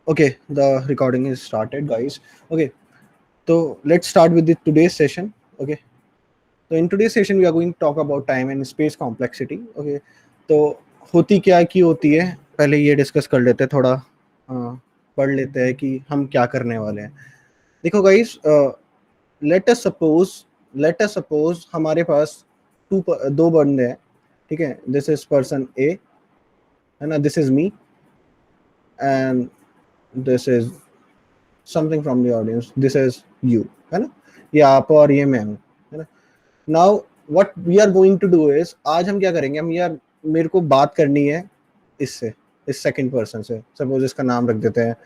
Okay, the recording is started, guys. Okay, so let's start with the today's session. Okay, so in today's session we are going to talk about time and space complexity. Okay, तो होती क्या की होती है, पहले ये discuss कर लेते हैं थोड़ा, पढ़ लेते हैं कि हम क्या करने वाले हैं. देखो गाइस, लेट अस सपोज हमारे पास दो बंदे हैं. ठीक है, दिस इज पर्सन ए, है ना, this is me, and this is something from the audience, this is you, है ना, ये आप और ये मैं हूँ, है ना. Now what we are going to do is, आज हम क्या करेंगे, हम यार मेरे को बात करनी है इससे, इस सेकंड पर्सन से. सपोज इसका नाम रख देते हैं,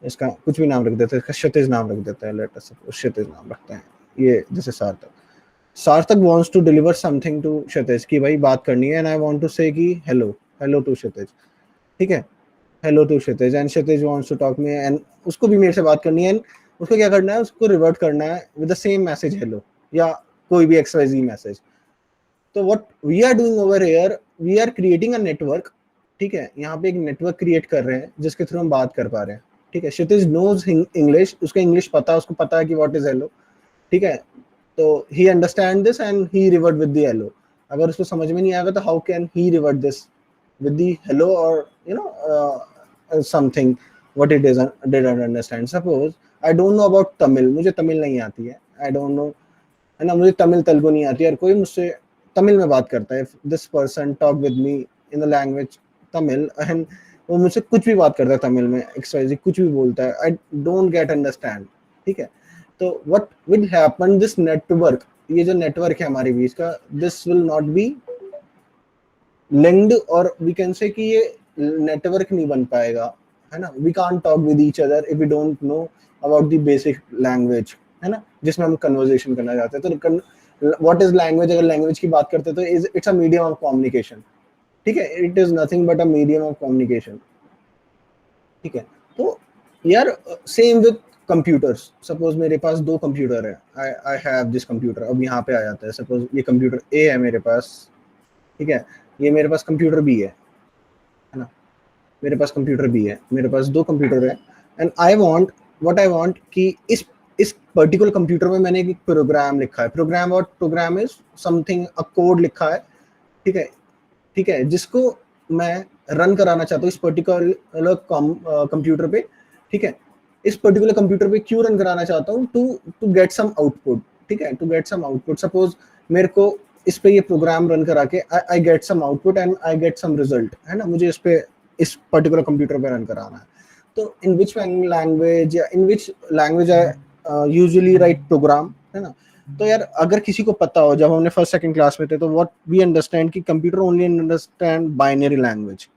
इसका कुछ भी नाम रख देते हैं, इसका क्षितिज नाम रख देते हैं, लेट अस सपोज क्षितिज नाम रखते हैं. ये जैसे Sarthak wants to deliver something to Kshitij कि भाई बात करनी है, एंड आई वांट टू से कि हेलो हेलो टू क्षितिज. ठीक है, hello to Kshitij, and Kshitij wants to talk me, एंड उसको भी मेरे से बात करनी है, एंड उसको क्या करना है, उसको रिवर्ट करना है with the same message hello, या कोई भी XYZ मैसेज. तो what we are doing over here, we are creating a network. ठीक है, यहाँ पे एक नेटवर्क क्रिएट कर रहे हैं जिसके थ्रू हम बात कर पा रहे हैं. ठीक है, क्षितिज नोज इंग्लिश, उसको इंग्लिश पता है, उसको पता है कि व्हाट इज हेलो. ठीक है, तो ही understand this and he revert with the hello. अगर उसको समझ में नहीं आएगा तो how can he revert this with the hello, or something what it is didn't understand. Suppose I don't know about Tamil, मुझे तमिल नहीं आती है, I don't know, है ना, मुझे तमिल तेलुगु नहीं आती है, और कोई मुझसे तमिल में बात करता है, this person talk with me in the language Tamil, and वो मुझसे कुछ भी बात करता है तमिल में, XYZ कुछ भी बोलता है, आई डोंट गेट अंडरस्टैंड. ठीक है, तो what will happen, this network, ये जो नेटवर्क है हमारे बीच का, this will not be linked, और वी कैन से कि ये नेटवर्क नहीं बन पाएगा, है ना. We can't talk with each other if we don't know about the basic language, है ना, जिसमें हम कन्वर्सेशन करना चाहते हैं. तो व्हाट इज लैंग्वेज, अगर लैंग्वेज की बात करते हैं तो it's a medium of communication. ठीक है, it is nothing but a medium of communication. ठीक है, तो यार सेम विद कंप्यूटर्स. सपोज मेरे पास दो कंप्यूटर है, आई हैव दिस कंप्यूटर. अब यहाँ पे आ जाता है, सपोज ये कंप्यूटर ए है मेरे पास. ठीक है, ये मेरे पास कंप्यूटर बी है ना, मेरे पास कंप्यूटर बी है, मेरे पास दो कंप्यूटर है, and I want, what I want कि इस पर्टिकुलर कंप्यूटर में मैंने एक प्रोग्राम लिखा है. प्रोग्राम, और program is something, a code लिखा है. ठीक है, ठीक है, जिसको मैं रन कराना चाहता हूँ इस पर्टिकुलर कंप्यूटर पे. ठीक है, इस पर्टिकुलर कंप्यूटर पे क्यों रन कराना चाहता हूँ, to to get some output. ठीक है, to get some output. Suppose मेरे को इस पे ये प्रोग्राम रन करा के I get some output and I get some result, है ना, मुझे इस पे इस पर्टिकुलर कंप्यूटर पे रन कराना है. तो इन विच लैंग्वेज, या in which language I usually write program, है ना. तो यार अगर किसी को पता हो, जब हमने फर्स्ट सेकंड क्लास में थे, तो व्हाट वी अंडरस्टैंड कि computer only understand binary language.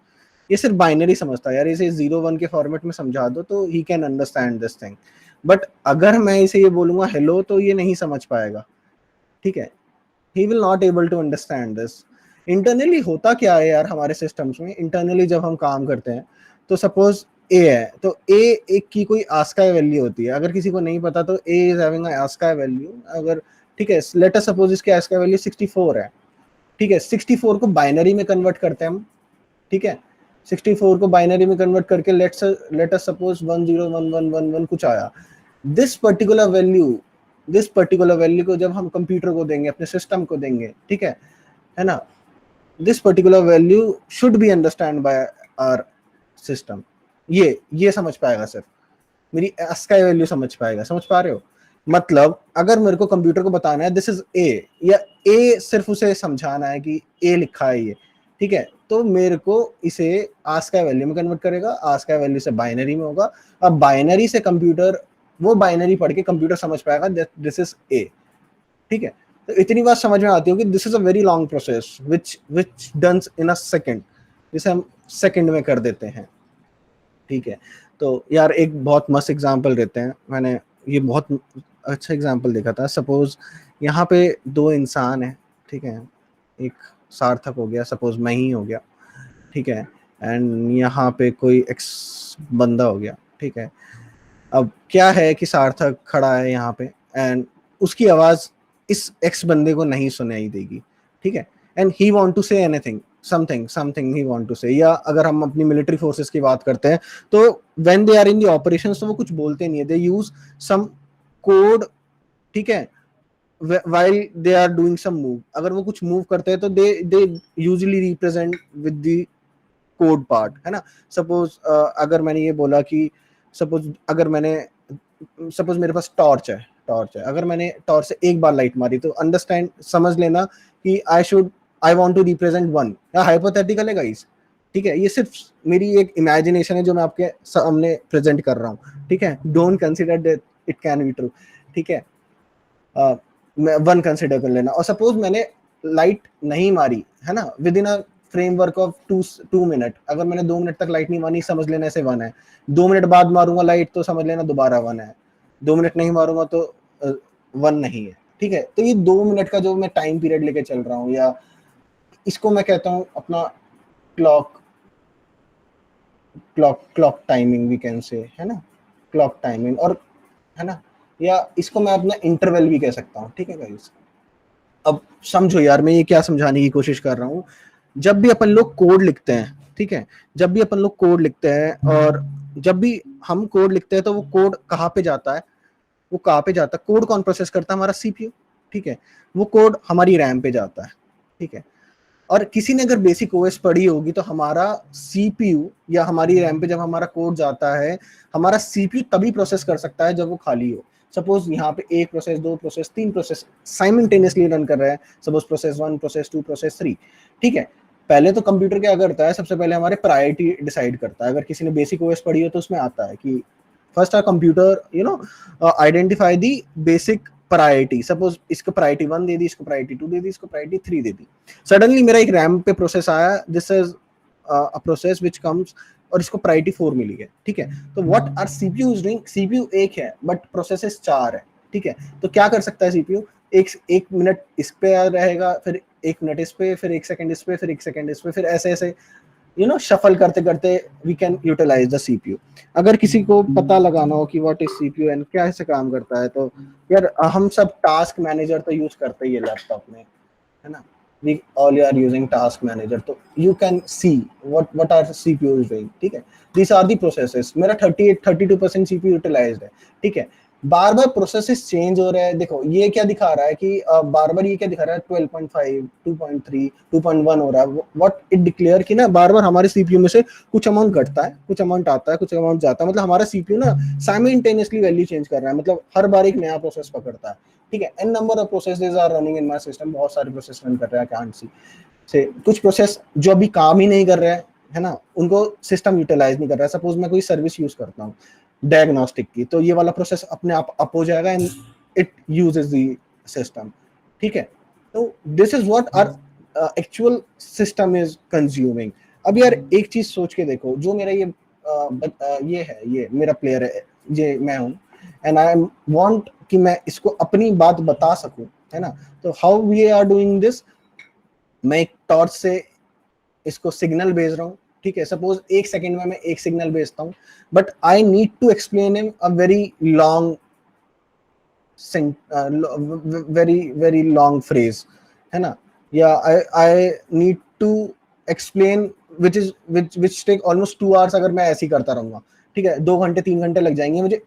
ये सिर्फ बाइनरी समझता है यार, इसे 0-1 के फॉर्मेट में समझा दो तो he can understand this thing. But अगर मैं इसे ये बोलूंगा हेलो, तो ये नहीं समझ पाएगा. ठीक है, he will not able to understand this. Internally होता क्या है यार हमारे सिस्टम्स में, इंटरनली जब हम काम करते हैं, तो सपोज ए है, तो ए एक की कोई आस्काई वैल्यू होती है. अगर किसी को नहीं पता तो ए इज हैविंग आस्काई वैल्यू. अगर, ठीक है, लेट अस सपोज इसकी आस्काई वैल्यू 64 है. ठीक है, 64 को बाइनरी में कन्वर्ट करते हैं हम. ठीक है, 64 को बाइनरी में कन्वर्ट करके लेट अस सपोज 101111 कुछ आया. This particular value, this particular value को जब हम कंप्यूटर को देंगे, अपने सिस्टम को देंगे, ठीक है ना, this particular value should be understand by our system. ये समझ पाएगा, सिर्फ मेरी ASCII वैल्यू समझ पाएगा. समझ पा रहे हो? मतलब अगर मेरे को कंप्यूटर को बताना है दिस इज ए, या ए सिर्फ उसे समझाना है कि ए लिखा है ये. ठीक है, तो मेरे को इसे ASCII वैल्यू में कन्वर्ट करेगा, ASCII वैल्यू से बाइनरी में होगा. अब बाइनरी से कंप्यूटर, वो बाइनरी पढ़ के कंप्यूटर समझ पाएगा दिस इज ए. ठीक है, तो इतनी बात समझ में आती होगी. This is a very long process which done in a second, जिसे हम सेकंड में कर देते हैं. ठीक है, तो यार एक बहुत मस्त एग्जांपल देते हैं. मैंने ये बहुत अच्छा एग्जांपल देखा था. सपोज यहाँ पे दो इंसान है. ठीक है, एक सार्थक हो गया, सपोज मैं ही हो गया. ठीक है, एंड यहाँ पे कोई एक्स बंदा हो गया. ठीक है, अब क्या है कि सार्थक खड़ा है यहाँ पे, एंड उसकी आवाज इस एक्स बंदे को नहीं सुनाई देगी. ठीक है, and he want to say anything. Something he want to say, या अगर हम अपनी मिलिट्री फोर्सेस की बात करते हैं तो when they are in the operations तो वो कुछ बोलते नहीं है, दे यूज सम कोड, ठीक है, while they are doing some move, अगर वो कुछ मूव करते हैं तो they usually represent with the code part, है ना। सपोज अगर मैंने ये बोला कि सपोज मेरे पास टॉर्च है, अगर मैंने टॉर्च से एक बार लाइट मारी तो अंडरस्टैंड, समझ लेना कि आई वांट टू रिप्रेजेंट 1, या हाइपोथेटिकल है गाइस, ठीक है, ये सिर्फ मेरी एक इमेजिनेशन है जो मैं आपके सामने प्रेजेंट कर रहा हूँ, ठीक है, don't consider that it can be true, ठीक है, मैं 1 कंसिडर कर लेना। और सपोज मैंने लाइट नहीं मारी, है ना, with in a framework of 2 minute, अगर मैंने 2 मिनट तक लाइट नहीं मारी, समझ लेना ऐसे 1 है, 2 मिनट बाद मारूंगा लाइट तो समझ लेना दोबारा 1 है, 2 मिनट नहीं मारूंगा तो 1 नहीं है, ठीक है। तो ये 2 मिनट का जो मैं टाइम पीरियड लेके चल रहा हूँ, या इसको मैं कहता हूँ अपना क्लॉक टाइमिंग वी कैन से, है ना, क्लॉक टाइमिंग, और है ना, या इसको मैं अपना इंटरवल भी कह सकता हूँ, ठीक है गाइस। अब समझो यार, मैं ये क्या समझाने की कोशिश कर रहा हूँ, जब भी अपन लोग कोड लिखते हैं, ठीक है, जब भी अपन लोग कोड लिखते हैं, और जब भी हम कोड लिखते हैं तो वो कोड कहाँ पे जाता है, कोड कौन प्रोसेस करता है, हमारा सीपीयू, ठीक है, वो कोड हमारी रैम पे जाता है, ठीक है। और किसी ने अगर बेसिक ओएस पढ़ी होगी तो हमारा सीपीयू या हमारी रैम पे जब हमारा कोड जाता है, हमारा सीपीयू तभी प्रोसेस कर सकता है जब वो खाली हो। सपोज यहाँ पे 1 process, 2 process, 3 process simultaneously run कर रहे हैं, सपोज प्रोसेस 1, प्रोसेस 2, प्रोसेस 3, ठीक है। पहले तो कंप्यूटर क्या करता है, सबसे पहले हमारे प्रायोरिटी डिसाइड करता है। अगर किसी ने बेसिक ओएस पढ़ी हो तो उसमें आता है कि first a computer identify the basic priority, suppose इसको प्रायोरिटी 1 दे दी, इसको प्रायोरिटी 2 दे दी, इसको प्रायोरिटी 3 दे दी। सडनली मेरा एक रैम पे प्रोसेस आया, this is a process which comes, और इसको प्रायोरिटी 4 मिली है, ठीक है। तो what are CPU is doing, CPU एक है बट प्रोसेसेस 4 है, ठीक है। तो क्या कर सकता है सीपीयू, एक मिनट इस पे रहेगा, फिर 1 मिनट इस पे, फिर 1 सेकंड इस पे, फिर 1 सेकंड इस पे, फिर ऐसे ऐसे शफल करते करते we can utilize the CPU. अगर किसी को पता लगाना हो कि व्हाट इज सीपीयू एंड क्या ऐसे काम करता है, तो यार हम सब टास्क मैनेजर तो यूज करते ही है लैपटॉप में, है ना, we all are using task manager, तो you can see what are CPU is doing, ठीक है। these are the processes, मेरा 32% CPU utilized है, ठीक है। बार बार प्रोसेसेस चेंज हो रहा है। देखो ये क्या दिखा रहा है कि बार बार ये क्या दिखा रहा है, 12.5, 2.3, 2.1 हो रहा है। व्हाट इट डिक्लेयर कि ना बार बार हमारे सीपीयू में से कुछ अमाउंट घटता है, कुछ अमाउंट आता है, कुछ अमाउंट जाता है। मतलब हमारा सीपीयू ना साइमल्टेनियसली वैल्यू चेंज कर रहा है, मतलब हर बार एक नया प्रोसेस पकड़ता है, ठीक है। n number of processes are running in my system, बहुत सारे प्रोसेस रन कर रहे हैं, कैन सी से कुछ प्रोसेस जो अभी काम ही नहीं कर रहे हैं, है ना, उनको सिस्टम यूटिलाइज नहीं कर रहा है। सपोज मैं कोई सर्विस यूज करता हूँ डायग्नोस्टिक की, तो ये वाला प्रोसेस अपने आप अप हो जाएगा and it uses the system, ठीक है। तो this is what our actual system is consuming. अब यार एक चीज सोच के देखो, जो मेरा ये मेरा प्लेयर है, ये मैं हूँ, एंड आई वांट कि मैं इसको अपनी बात बता सकूं, है ना। तो how we are doing this, मैं एक टॉर्च से इसको सिग्नल भेज रहा हूँ, ठीक है। सपोज 1 सेकंड में मैं एक सिग्नल भेजता हूँ, but I need to explain him a very long very long phrase, है ना, या I need to explain which take almost 2 hours. अगर मैं ऐसे ही करता रहूंगा, ठीक है, 2 घंटे 3 घंटे लग जाएंगे मुझे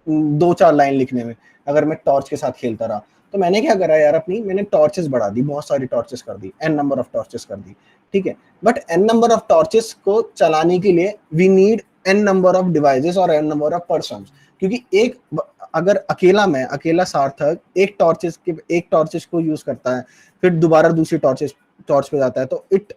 2-4 लाइन लिखने में, अगर मैं टॉर्च के साथ खेलता रहा। तो मैंने क्या करा यार, मैंने टॉर्चेस बढ़ा दी, बहुत सारी टॉर्चेस कर दी, n नंबर ऑफ टॉर्चेस कर दी, ठीक है। But n number of torches को चलाने के लिए we need n number of devices और n नंबर ऑफ पर्सन, क्योंकि अगर अकेला सार्थक एक टॉर्चेस को यूज करता है, फिर दोबारा दूसरी टॉर्च पे जाता है, तो it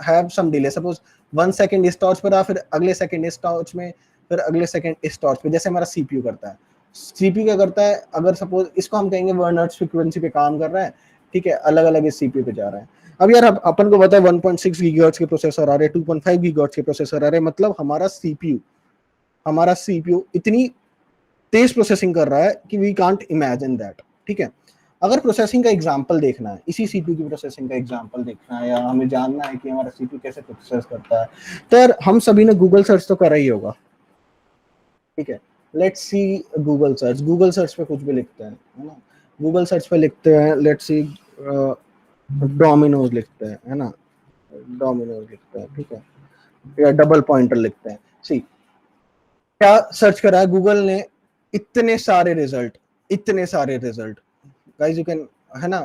have some delay. Suppose 1 second इस टॉर्च पर, फिर अगले सेकंड इस टॉर्च में, फिर अगले सेकंड इस टॉर्च पे, जैसे हमारा सीपीयू करता है। सीपीयू क्या करता है, अगर सपोज इसको हम कहेंगे 1 हर्ट्ज फ्रीक्वेंसी पे काम कर रहा है, ठीक है, अलग अलग इस सीपीयू पे जा रहा है। अब यार अपन को पता है 1.6 गीगाहर्ट्ज के प्रोसेसर आ रहे हैं, 2.5 गीगाहर्ट्ज के प्रोसेसर आ रहे हैं, मतलब हमारा सीपीयू इतनी तेज प्रोसेसिंग कर रहा है कि वी कांट इमेजिन दैट, ठीक है। अगर प्रोसेसिंग का एग्जांपल देखना है, इसी सीपीयू की प्रोसेसिंग का एग्जांपल देखना है, या हमें जानना है कि हमारा सीपीयू कैसे प्रोसेस करता है, तो यार हम सभी ने गूगल सर्च तो करा ही होगा, ठीक है। लेट्स सी गूगल सर्च पे कुछ भी लिखते हैं, है ना, गूगल सर्च पे लिखते हैं, लेट्स सी डोमिनोज लिखते हैं, है ना, डोमिनोर लिखते हैं, ठीक है, या डबल पॉइंटर लिखते हैं। सी क्या सर्च करा है गूगल ने, इतने सारे रिजल्ट गाइस, यू कैन, है ना,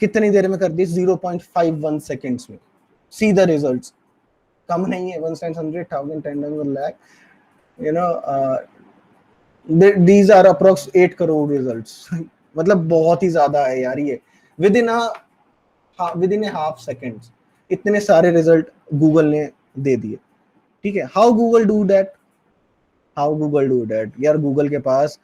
कितनी देर में कर दी, 0.51 सेकेंड्स में, सी द रिजल्ट्स। कम नहीं है, 1 times 100, 1000 10 times lakh, you know, these are approx 8 crore results. मतलब बहुत ही ज्यादा है यार ये, with in A half seconds इतने सारे रिजल्ट गूगल ने दे दिए, ठीक है। हाउ गूगल डू दैट यार, गूगल के पास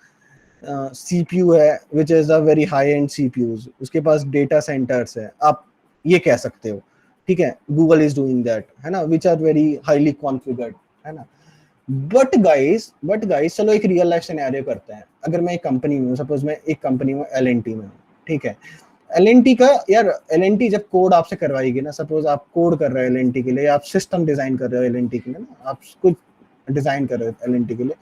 सीपीयू है which is a very high and CPUs, उसके पास डेटा सेंटर्स है, आप ये कह सकते हो, ठीक है, गूगल इज डूइंग दैट, है ना, which are very highly configured, है ना। बट गाइस चलो एक रियल लाइफ सिनेरियो करते हैं। अगर मैं एक कंपनी में हूँ, सपोज मैं एक कंपनी में L&T में हूँ, ठीक है, L&T का यार, L&T जब कोड आपसे करवाएगी ना, सपोज आप कोड कर रहे हो L&T के लिए, आप सिस्टम डिजाइन कर रहे हो L&T के लिए ना, आप कुछ डिजाइन कर रहे हो L&T के लिए,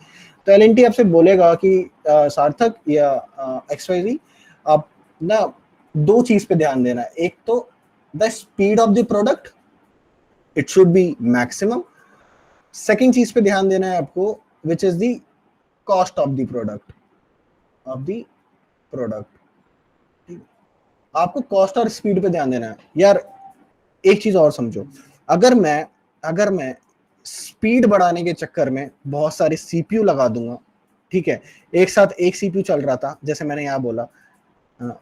तो L&T आपसे बोलेगा कि सार्थक या XYZ, आप ना दो चीज पे ध्यान देना है। एक तो the speed of the product, it should be maximum. Second चीज पे ध्यान देना है आपको, which is the cost of the product, आपको कॉस्ट और स्पीड पे ध्यान देना है यार। एक चीज और समझो, अगर मैं स्पीड बढ़ाने के चक्कर में बहुत सारे सीपीयू लगा दूंगा, ठीक है, एक साथ एक सीपीयू चल रहा था, जैसे मैंने यहाँ बोला,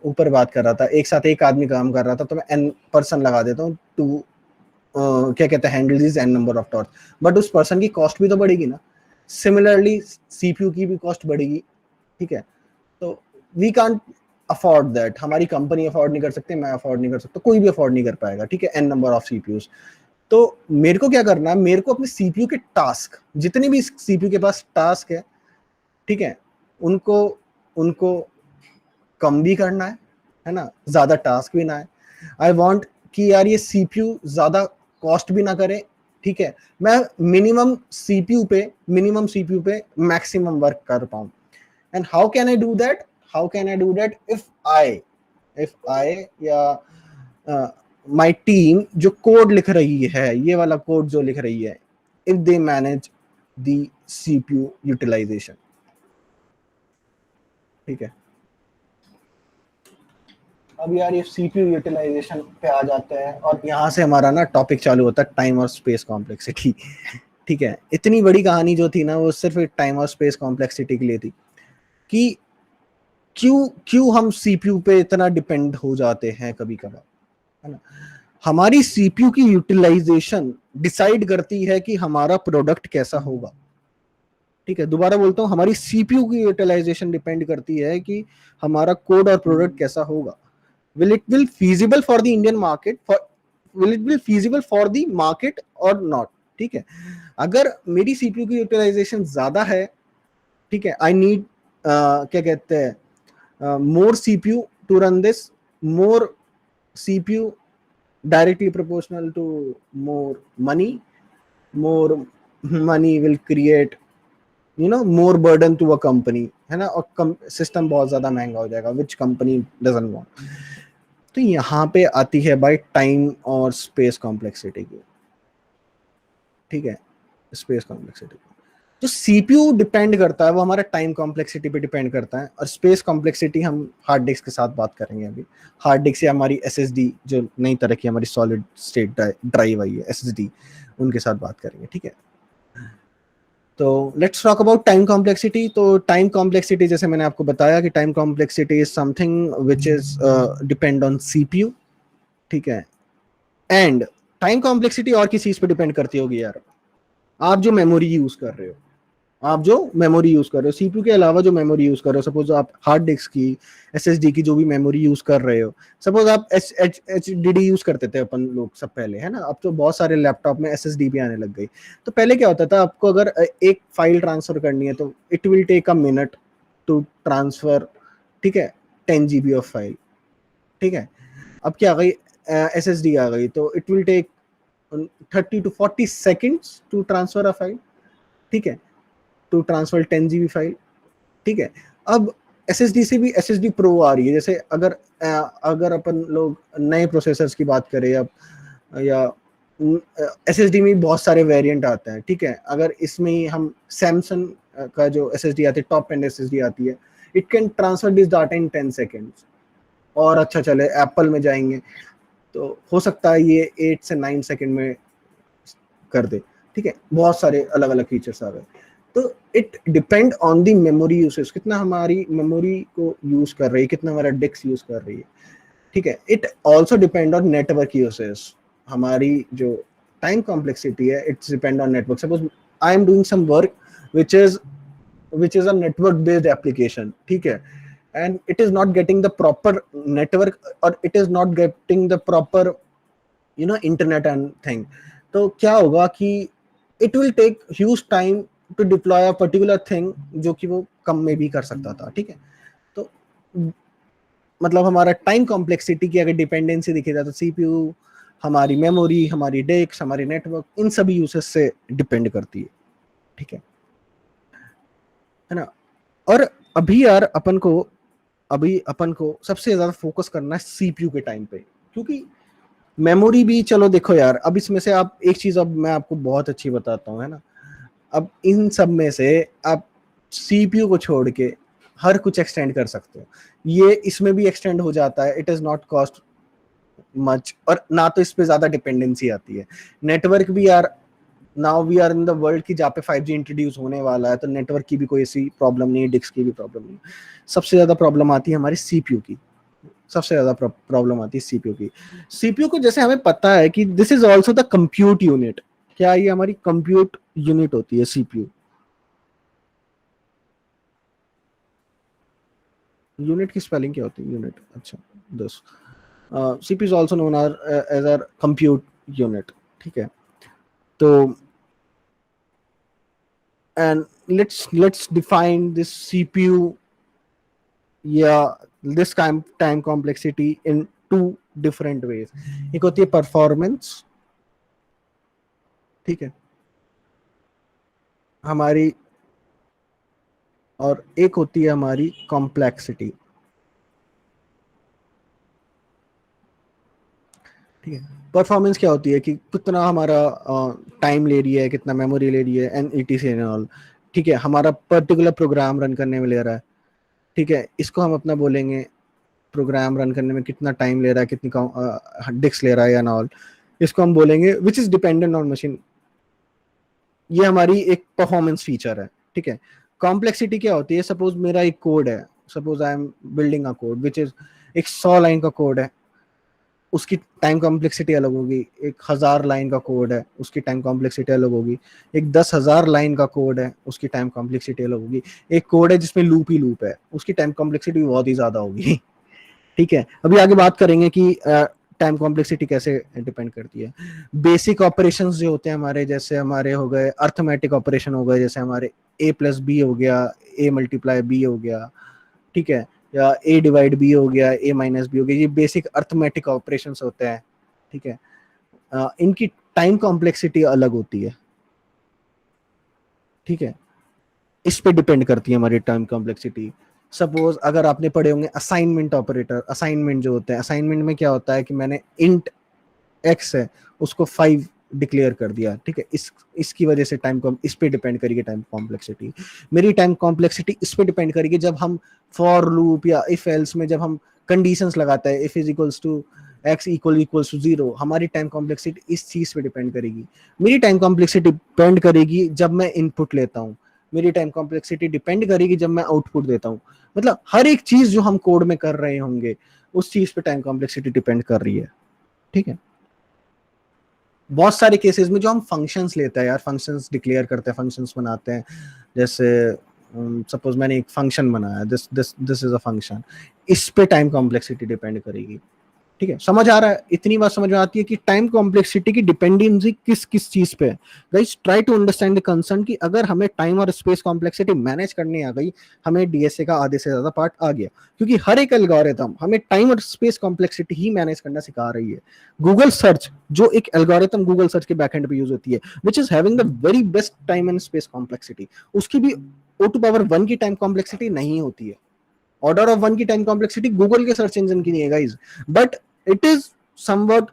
ऊपर बात कर रहा था, एक साथ एक आदमी काम कर रहा था, तो मैं n पर्सन लगा देता हूँ टू क्या कहते हैं, handle this n number of torch, but उस पर्सन की कॉस्ट भी तो बढ़ेगी ना। सिमिलरली सीपीयू की भी कॉस्ट बढ़ेगी, ठीक है। तो वी कांट अफोर्ड दैट, हमारी कंपनी अफोर्ड नहीं कर सकती, मैं अफोर्ड नहीं कर सकता, कोई भी अफोर्ड नहीं कर पाएगा, ठीक है, n नंबर ऑफ सीपीयूज। तो मेरे को क्या करना है, मेरे को अपने सीपीयू के टास्क, जितने भी सीपीयू के पास टास्क है, ठीक है, उनको कम भी करना है ना, ज्यादा टास्क भी ना है। आई वांट कि यार ये सीपीयू ज्यादा कॉस्ट भी ना करे, ठीक है, मैं मिनिमम सीपीयू पे मैक्सिमम वर्क कर पाऊं। And how can I do that if I या माय टीम जो कोड लिख रही है, ये वाला कोड जो लिख रही है, if they manage the CPU utilisation, ठीक है। अब यार ये सीपीयू यूटिलाइजेशन पे आ जाते हैं, और यहाँ से हमारा ना टॉपिक चालू होता है, टाइम और स्पेस कॉम्प्लेक्सिटी। ठीक है, इतनी बड़ी कहानी जो थी ना, वो सिर्फ टाइम और स्पेस कॉम्प्लेक्सिटी के लिए थी, कि क्यों हम सीपीयू पे इतना डिपेंड हो जाते हैं कभी कभार, है ना। हमारी सीपीयू की यूटिलाइजेशन डिसाइड करती है कि हमारा प्रोडक्ट कैसा होगा, ठीक है। दोबारा बोलता हूँ, हमारी सीपीयू की यूटिलाइजेशन डिपेंड करती है कि हमारा कोड और प्रोडक्ट कैसा होगा। will it be feasible for the Indian market, will it be feasible for the market or not, ठीक है। अगर मेरी सीपीयू की यूटिलाइजेशन ज्यादा है, ठीक है, आई नीड क्या कहते हैं, more CPU to run this, more CPU directly proportional to more money will create more burden to a company, है ना, और सिस्टम बहुत ज्यादा महंगा हो जाएगा, विच कंपनी डजंट वांट। तो यहाँ पे आती है भाई टाइम और स्पेस कॉम्प्लेक्सिटी की, ठीक है, स्पेस कॉम्प्लेक्सिटी। जो सीपीयू डिपेंड करता है वो हमारा टाइम कॉम्प्लेक्सिटी पे डिपेंड करता है, और स्पेस कॉम्प्लेक्सिटी हम हार्ड डिस्क के साथ बात करेंगे अभी। हार्ड डिस्क या हमारी एसएसडी, जो नई तरह की हमारी सॉलिड स्टेट ड्राइव आई है एसएसडी, उनके साथ बात करेंगे, ठीक है। तो let's talk about time complexity. तो टाइम कॉम्प्लेक्सिटी, जैसे मैंने आपको बताया कि time complexity is something which is depend on CPU, ठीक है। एंड टाइम कॉम्प्लेक्सिटी और किस चीज पे डिपेंड करती होगी यार, आप जो मेमोरी यूज कर रहे हो, सीपीयू के अलावा जो मेमोरी यूज कर रहे हो, सपोज आप हार्ड डिस्क की, एसएसडी की जो भी मेमोरी यूज कर रहे हो, सपोज आप एचडीडी यूज करते थे अपन लोग सब पहले, है ना, अब तो बहुत सारे लैपटॉप में एसएसडी भी आने लग गई। तो पहले क्या होता था, आपको अगर एक फाइल ट्रांसफर करनी है तो it will take a minute to transfer, ठीक है, 10 GB ऑफ फाइल, ठीक है। अब क्या आ गई, एसएसडी आ गई, तो it will take 30 to 40 seconds to transfer a file, ठीक है, टू ट्रांसफर 10 GB फाइल, ठीक है। अब एसएसडी से भी एसएसडी प्रो आ रही है, जैसे अगर अपन लोग नए प्रोसेसर्स की बात करें, या SSD में बहुत सारे वेरिएंट आते हैं, ठीक है। अगर इसमें ही हम सैमसंग का जो SSD आती है, टॉप एंड SSD आती है, it can transfer this data in 10 seconds. और अच्छा चले एप्पल में जाएंगे तो हो सकता है ये 8 से 9 सेकेंड में कर दे, ठीक है। बहुत सारे अलग अलग फीचर्स आ गए। तो it depend on the memory usage, कितना हमारी मेमोरी को यूज कर रही है, कितना हमारा डिस्क यूज कर रही है, ठीक है। It also depend on network usage. हमारी जो टाइम कॉम्प्लेक्सिटी है, it's depend on network. Suppose I am doing some work which is a network based application, ठीक है, and it is not getting the proper network or it is not getting the proper internet and thing, तो क्या होगा कि it will take huge time to deploy a particular thing जो कि वो कम में भी कर सकता था, ठीक है। तो मतलब हमारा टाइम कॉम्प्लेक्सिटी की अगर डिपेंडेंसी दिखे जाए तो CPU, हमारी मेमोरी, हमारी डिस्क, हमारी नेटवर्क, इन सभी यूसेज से डिपेंड करती है, ठीक है ना। और अभी यार अपन को सबसे ज्यादा फोकस करना है CPU के टाइम पे, क्योंकि मेमोरी भी चलो देखो यार, अब इसमें से आप एक चीज अब मैं आपको बहुत अच्छी बताता हूँ, है ना। अब इन सब में से आप CPU को छोड़ के हर कुछ एक्सटेंड कर सकते हो। ये इसमें भी एक्सटेंड हो जाता है, it is not cost much, और ना तो इस पे ज्यादा डिपेंडेंसी आती है। नेटवर्क भी यार, now we are in the world की जहाँ पे 5G इंट्रोड्यूस होने वाला है, तो नेटवर्क की भी कोई ऐसी प्रॉब्लम नहीं है, डिस्क की भी प्रॉब्लम नहीं है। सबसे ज्यादा प्रॉब्लम आती है हमारी CPU की, सबसे ज्यादा प्रॉब्लम आती है CPU की। CPU को जैसे हमें पता है कि this is also the compute unit, क्या ये हमारी कंप्यूट यूनिट होती है CPU। यूनिट की स्पेलिंग क्या होती है? यूनिट, अच्छा, दस। CPU is also known as R compute unit, ठीक है। तो and let's define this CPU, yeah, this time complexity in two different ways। एक होती है परफॉर्मेंस, ठीक है, हमारी, और एक होती है हमारी कॉम्प्लेक्सिटी, ठीक है। परफॉर्मेंस क्या होती है कि कितना हमारा टाइम ले रही है, कितना मेमोरी ले रही है, एंड ETC एंड ऑल, ठीक है। हमारा पर्टिकुलर प्रोग्राम रन करने में ले रहा है, ठीक है, इसको हम अपना बोलेंगे प्रोग्राम रन करने में कितना टाइम ले रहा है, कितनी डिस्क ले रहा है या ऑल, इसको हम बोलेंगे which is dependent on machine. ये हमारी एक परफॉर्मेंस फीचर है, ठीक है। कॉम्प्लेक्सिटी क्या होती है? सपोज मेरा एक कोड है, suppose I am building a code which is एक 100 लाइन का कोड है, उसकी टाइम कॉम्प्लेक्सिटी अलग होगी। एक 1000 लाइन का कोड है, उसकी टाइम कॉम्प्लेक्सिटी अलग होगी। एक 10,000 लाइन का कोड है, उसकी टाइम कॉम्प्लेक्सिटी अलग होगी। एक कोड है जिसमें लूप ही लूप है, उसकी टाइम कॉम्प्लेक्सिटी बहुत ही ज्यादा होगी, ठीक है। अभी आगे बात करेंगे कि टाइम कॉम्प्लेक्सिटी कैसे डिपेंड करती है। बेसिक ऑपरेशंस जो होते हैं हमारे, जैसे हमारे हो गए अर्थमेटिक ऑपरेशन हो गए, जैसे हमारे A+B हो गया, A×B हो गया, ठीक है, या A/B हो गया, A-B हो गया, ये बेसिक अर्थमेटिक ऑपरेशंस होते हैं, ठीक है। इनकी टाइम कॉम्प्लेक्सिटी अलग होती है, ठीक है। इस पे डिपेंड करती है हमारी टाइम कॉम्प्लेक्सिटी। सपोज अगर आपने पढ़े होंगे असाइनमेंट ऑपरेटर, असाइनमेंट जो होते हैं, असाइनमेंट में क्या होता है कि मैंने इंट x है उसको 5 डिक्लेयर कर दिया, ठीक है। इसकी वजह से इस पे डिपेंड करेगी टाइम कॉम्प्लेक्सिटी। मेरी टाइम कॉम्प्लेक्सिटी इस पे डिपेंड करेगी जब हम फॉर लूप या इफ एल्स में जब हम कंडीशंस लगाते हैं, if is equals to x equals to 0, हमारी टाइम कॉम्प्लेक्सिटी इस चीज पे डिपेंड करेगी। मेरी टाइम कॉम्प्लेक्सिटी डिपेंड करेगी जब मैं इनपुट लेता हूँ, मेरी टाइम कॉम्प्लेक्सिटी डिपेंड करेगी जब मैं आउटपुट देता हूँ। मतलब हर एक चीज जो हम कोड में कर रहे होंगे उस चीज पे टाइम कॉम्प्लेक्सिटी डिपेंड कर रही है, ठीक है। बहुत सारे केसेस में जो हम फंक्शंस लेते हैं यार, फंक्शंस डिक्लेयर करते हैं, फंक्शंस बनाते हैं, जैसे सपोज मैंने एक फंक्शन बनाया, this this this is a function, इस पे टाइम कॉम्प्लेक्सिटी डिपेंड करेगी, ठीक है। समझ आ रहा है? इतनी बात समझ में आती है कि टाइम कॉम्प्लेक्सिटी की डिपेंडेंसी किस किस चीज पे है। Guys try to understand the concern कि अगर हमें टाइम और स्पेस कॉम्प्लेक्सिटी मैनेज करनी आ गई, हमें डीएसए का आधे से ज्यादा पार्ट आ गया, क्योंकि हर एक एल्गोरिथम हमें टाइम और स्पेस कॉम्प्लेक्सिटी ही मैनेज करना सिखा रही है। गूगल सर्च जो एक एल्गोरिथम गूगल सर्च के बैकएंड पे यूज होती है, which is having the very best time and space complexity, उसकी भी O⁻1 की टाइम कॉम्प्लेक्सिटी नहीं होती है। ऑर्डर ऑफ 1 की टाइम कॉम्प्लेक्सिटी गूगल के सर्च इंजन की नहीं है guys, but it is somewhat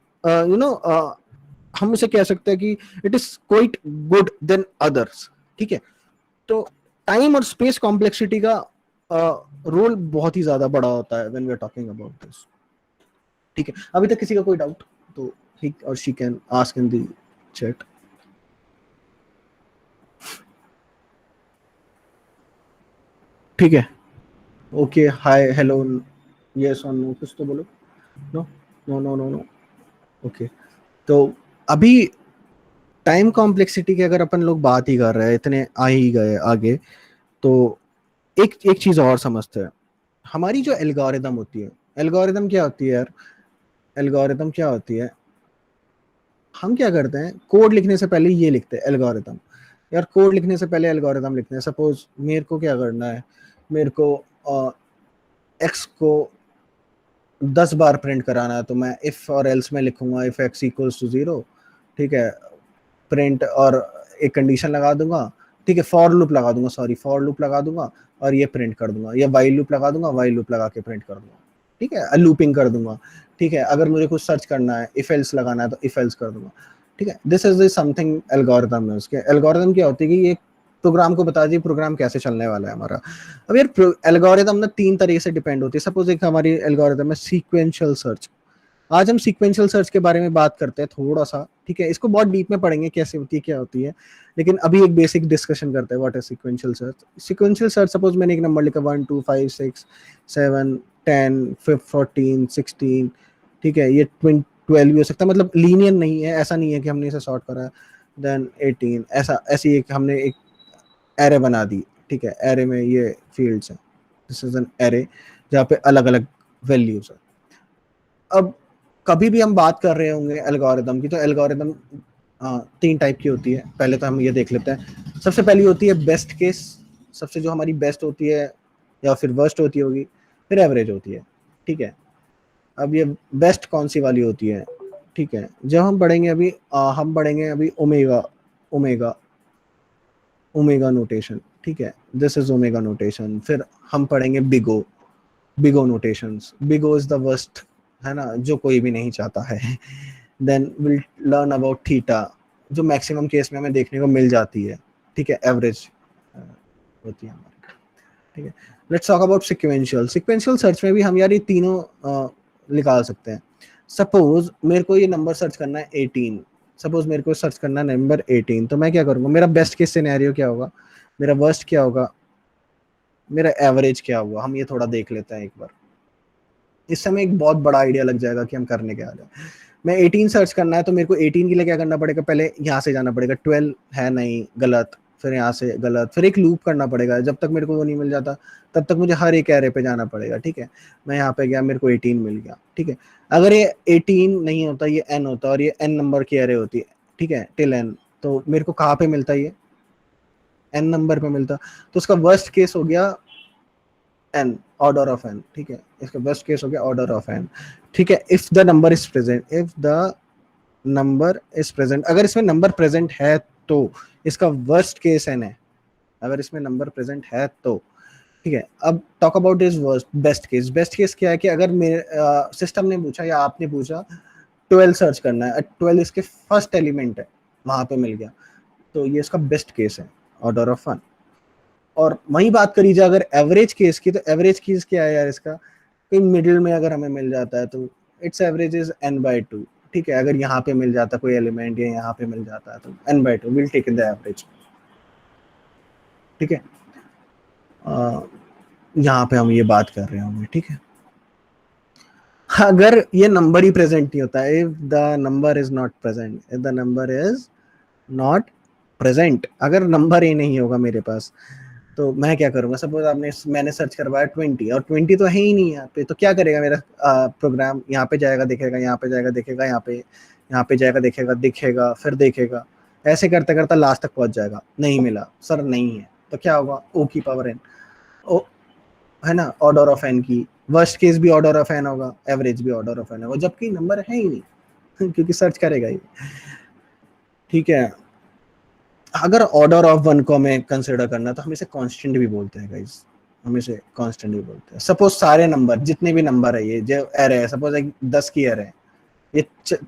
हम उसे कह सकते हैं कि it is quite good than others, ठीक है। तो टाइम और स्पेस कॉम्प्लेक्सिटी का रोल बहुत ही ज्यादा बड़ा होता है when we are talking about this, ठीक है। अभी तक किसी का कोई डाउट तो ही और she can ask in the chat. ठीक है, ओके, हाय, हेलो, यस और नो, कुछ तो बोलो। No no no no no, okay. तो अभी टाइम कॉम्प्लेक्सिटी की अगर अपन लोग बात ही कर रहे हैं, इतने आ ही गए आगे, तो एक एक चीज और समझते हैं। हमारी जो एल्गोरिदम होती है, एल्गोरिदम क्या होती है यार, एल्गोरिदम क्या होती है, हम क्या करते हैं, कोड लिखने से पहले ये लिखते हैं एल्गोरिदम। यार कोड लिखने से पहले एल्गोरिदम लिखते हैं। सपोज मेरे को क्या करना है, मेरे को एक्स को 10 बार प्रिंट कराना है, तो मैं इफ और एल्स में लिखूंगा, इफ एक्स इक्वल्स टू 0, ठीक है, प्रिंट और एक कंडीशन लगा दूंगा, ठीक है, फॉर लूप लगा दूंगा, सॉरी फॉर लूप लगा दूंगा और ये प्रिंट कर दूंगा, या वाइल लूप लगा दूंगा, वाइल लूप लगा के प्रिंट कर दूंगा, ठीक है, लूपिंग कर दूंगा, ठीक है। अगर मुझे कुछ सर्च करना है, इफ एल्स लगाना है तो इफ एल्स कर दूंगा, ठीक है। दिस इज समथिंग एल्गोरिथम है। उसके एल्गोरिथम क्या होती है कि ये प्रोग्राम को बता दिए प्रोग्राम कैसे चलने वाला है हमारा। अब यार एल्गोरिथम ना 3 तरीके से डिपेंड होती है। सपोज एक हमारी एल्गोरिथम है सीक्वेंशियल सर्च। आज हम सीक्वेंशियल सर्च के बारे में बात करते हैं थोड़ा सा, ठीक है। इसको बहुत डीप में पढ़ेंगे कैसे होती है, क्या होती है, लेकिन अभी एक बेसिक डिस्कशन करते हैं what is sequential search. Sequential search, suppose मैंने एक नंबर लिखा 1 2 5 6 7 10 14 16, ठीक है, ये 12 भी हो सकता है, मतलब लीनियर नहीं है, ऐसा नहीं है कि हमने इसे सॉर्ट करा देन 18, ऐसा ऐसी एक हमने एक एरे बना दी, ठीक है। एरे में ये फील्ड्स हैं, दिस इज एन एरे जहाँ पे अलग अलग वैल्यूज है। अब कभी भी हम बात कर रहे होंगे एल्गोरिदम की, तो एल्गोरिदम 3 टाइप की होती है। पहले तो हम ये देख लेते हैं। सबसे पहली होती है बेस्ट केस, सबसे जो हमारी बेस्ट होती है, या फिर वर्स्ट होती होगी, फिर एवरेज होती है, ठीक है। अब ये बेस्ट कौन सी वाली होती है, ठीक है, जब हम पढ़ेंगे अभी हम पढ़ेंगे अभी ओमेगा, ओमेगा ओमेगा नोटेशन, ठीक है, दिस इज ओमेगा नोटेशन। फिर हम पढ़ेंगे big O, big O notations, big O is the worst, है ना, जो कोई भी नहीं चाहता है। Then will learn about theta, जो मैक्सिमम केस में हमें देखने को मिल जाती है, ठीक है, एवरेज होती है हमारी, ठीक है। Let's talk about sequential. Sequential search में भी हम यार ये तीनों निकाल सकते हैं। सपोज मेरे को ये नंबर सर्च करना है 18, सपोज मेरे को सर्च करना है नंबर 18, तो मैं क्या करूंगा, मेरा बेस्ट केस सिनेरियो क्या होगा, मेरा वर्स्ट क्या होगा, मेरा एवरेज क्या होगा, हम ये थोड़ा देख लेते हैं एक बार। इस समय एक बहुत बड़ा आइडिया लग जाएगा कि हम करने क्या आ रहे हैं। मैं 18 सर्च करना है, तो मेरे को 18 के लिए क्या करना पड़ेगा, पहले यहाँ से जाना पड़ेगा, 12 है नहीं, गलत, फिर यहाँ से गलत, फिर एक लूप करना पड़ेगा। जब तक मेरे को वो नहीं मिल जाता तब तक मुझे हर एक एरे पे जाना पड़ेगा, ठीक है। मैं यहाँ पे गया, मेरे को 18 मिल गया, ठीक है। अगर ये 18 नहीं होता, ये n होता और ये n नंबर की एरे होती है, ठीक है, टिल n, तो मेरे को कहाँ पे मिलता, ये n नंबर पे मिलता। तो उसका वर्स्ट केस हो गया n, ऑर्डर ऑफ n, ठीक है। इसका बेस्ट केस हो गया ऑर्डर ऑफ n, ठीक है। If the number is present, if the number is present, अगर इसमें नंबर प्रेजेंट है तो इसका वर्स्ट केस n है, अगर इसमें नंबर प्रेजेंट है तो, ठीक है। अब talk about is worst best case. Best case क्या है कि अगर मेरे सिस्टम ने पूछा या आपने पूछा 12 सर्च करना है, 12 इसके फर्स्ट एलिमेंट है, वहां पे मिल गया, तो ये इसका बेस्ट केस है, ऑर्डर ऑफ 1। और वही बात करी जाए अगर एवरेज केस की, तो एवरेज केस क्या है यार, इसका कहीं मिडिल में अगर हमें मिल जाता है तो इट्स एवरेज इज n/2, ठीक है। अगर यहाँ पे मिल जाता कोई एलिमेंट या यहाँ पे मिल जाता है तो n/2 will take in the average, ठीक है। यहाँ पे हम ये बात कर रहे होंगे, ठीक है। अगर ये नंबर ही प्रेजेंट नहीं होता, if the number is not present, if the number is not present, अगर नंबर ही नहीं होगा मेरे पास, तो मैं क्या करूंगा। सपोज मैंने सर्च करवाया 20 और 20 तो है ही नहीं यहाँ पे, तो क्या करेगा मेरा प्रोग्राम, यहाँ पे जाएगा देखेगा, यहाँ पे जाएगा देखेगा, यहाँ पे जाएगा देखेगा, दिखेगा, फिर देखेगा, ऐसे करते करते लास्ट तक पहुंच जाएगा, नहीं मिला सर, नहीं है, तो क्या होगा, ओ की पावर n, ओ, है ना, ऑर्डर ऑफ n की। वर्स्ट केस भी ऑर्डर ऑफ n होगा, एवरेज भी ऑर्डर ऑफ n होगा, जबकि नंबर है ही नहीं क्योंकि सर्च करेगा ही, ठीक है। अगर ऑर्डर ऑफ 1 को हमें कंसिडर करना तो हम इसे कांस्टेंट भी बोलते हैं गाइस, हम इसे कांस्टेंट भी बोलते हैं। सपोज सारे नंबर जितने भी नंबर है, ये जो एरे है, सपोज एक 10 की एरे है, ये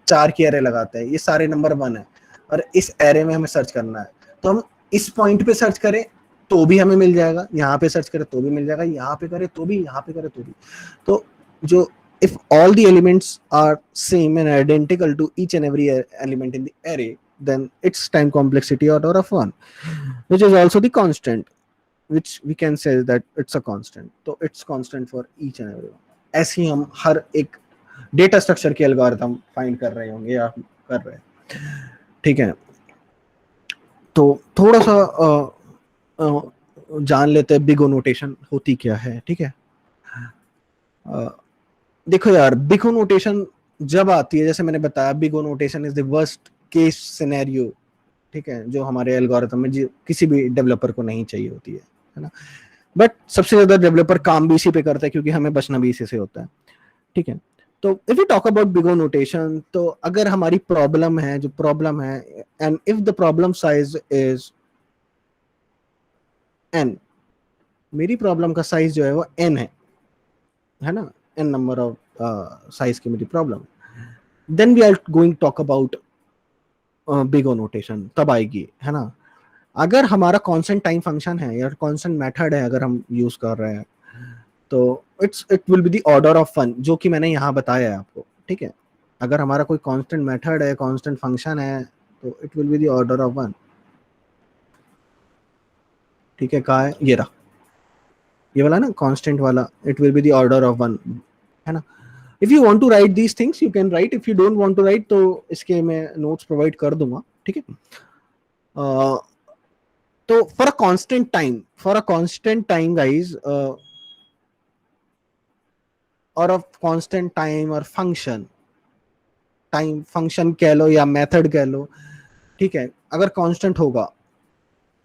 4 की एरे लगाते हैं, ये सारे नंबर 1 है और इस एरे में हमें सर्च करना है, तो हम इस पॉइंट पे सर्च करें तो भी हमें मिल जाएगा, यहाँ पे सर्च करें तो भी मिल जाएगा, यहाँ पे करें तो भी, यहाँ पे करें तो भी। तो जो if all the elements are same and identical to each and every element in the array, then its time complexity order of 1, which is also the constant, which we can say that it's a constant. So it's constant for each and every one. ऐसे ही हम हर एक data structure के algorithm find कर रहे होंगे या कर रहे हैं, ठीक है। तो थोड़ा सा जान लेते हैं बिग ओ नोटेशन होती क्या है, ठीक है। देखो यार, बिग ओ नोटेशन जब आती है, जैसे मैंने बताया, big O notation is the worst case scenario, ठीक है, जो हमारे एल्गोरिथम में किसी भी डेवलपर को नहीं चाहिए होती है ना। बट सबसे ज्यादा डेवलपर काम भी इसी पे करता है क्योंकि हमें बचना भी इसी से होता है, ठीक है। तो if you talk about big O notation, तो अगर हमारी प्रॉब्लम है, जो प्रॉब्लम है, and if the problem size is n, मेरी प्रॉब्लम का साइज जो है वो n है ना, n नंबर ऑफ साइज की मेरी problem, then we are going talk about big O notation तब आएगी, है ना। अगर हमारा कांस्टेंट टाइम फंक्शन है या कांस्टेंट मेथड है अगर हम यूज कर रहे हैं, तो it will be the order of 1, जो कि मैंने यहाँ बताया है आपको, ठीक है। अगर हमारा कोई कांस्टेंट मेथड है, कांस्टेंट फंक्शन है, तो it will be the order of 1, ठीक है। कहा है, ये रहा, ये वाला ना कांस्टेंट वाला, it will be the order of 1, है ना। If you want to write these things you can write, if you don't want to write तो इसके मैं नोट्स प्रोवाइड कर दूंगा, ठीक है। तो for a constant time guys, और ऑफ कांस्टेंट टाइम और फंक्शन, टाइम फंक्शन कह लो या मेथड कह लो, ठीक है, अगर कांस्टेंट होगा,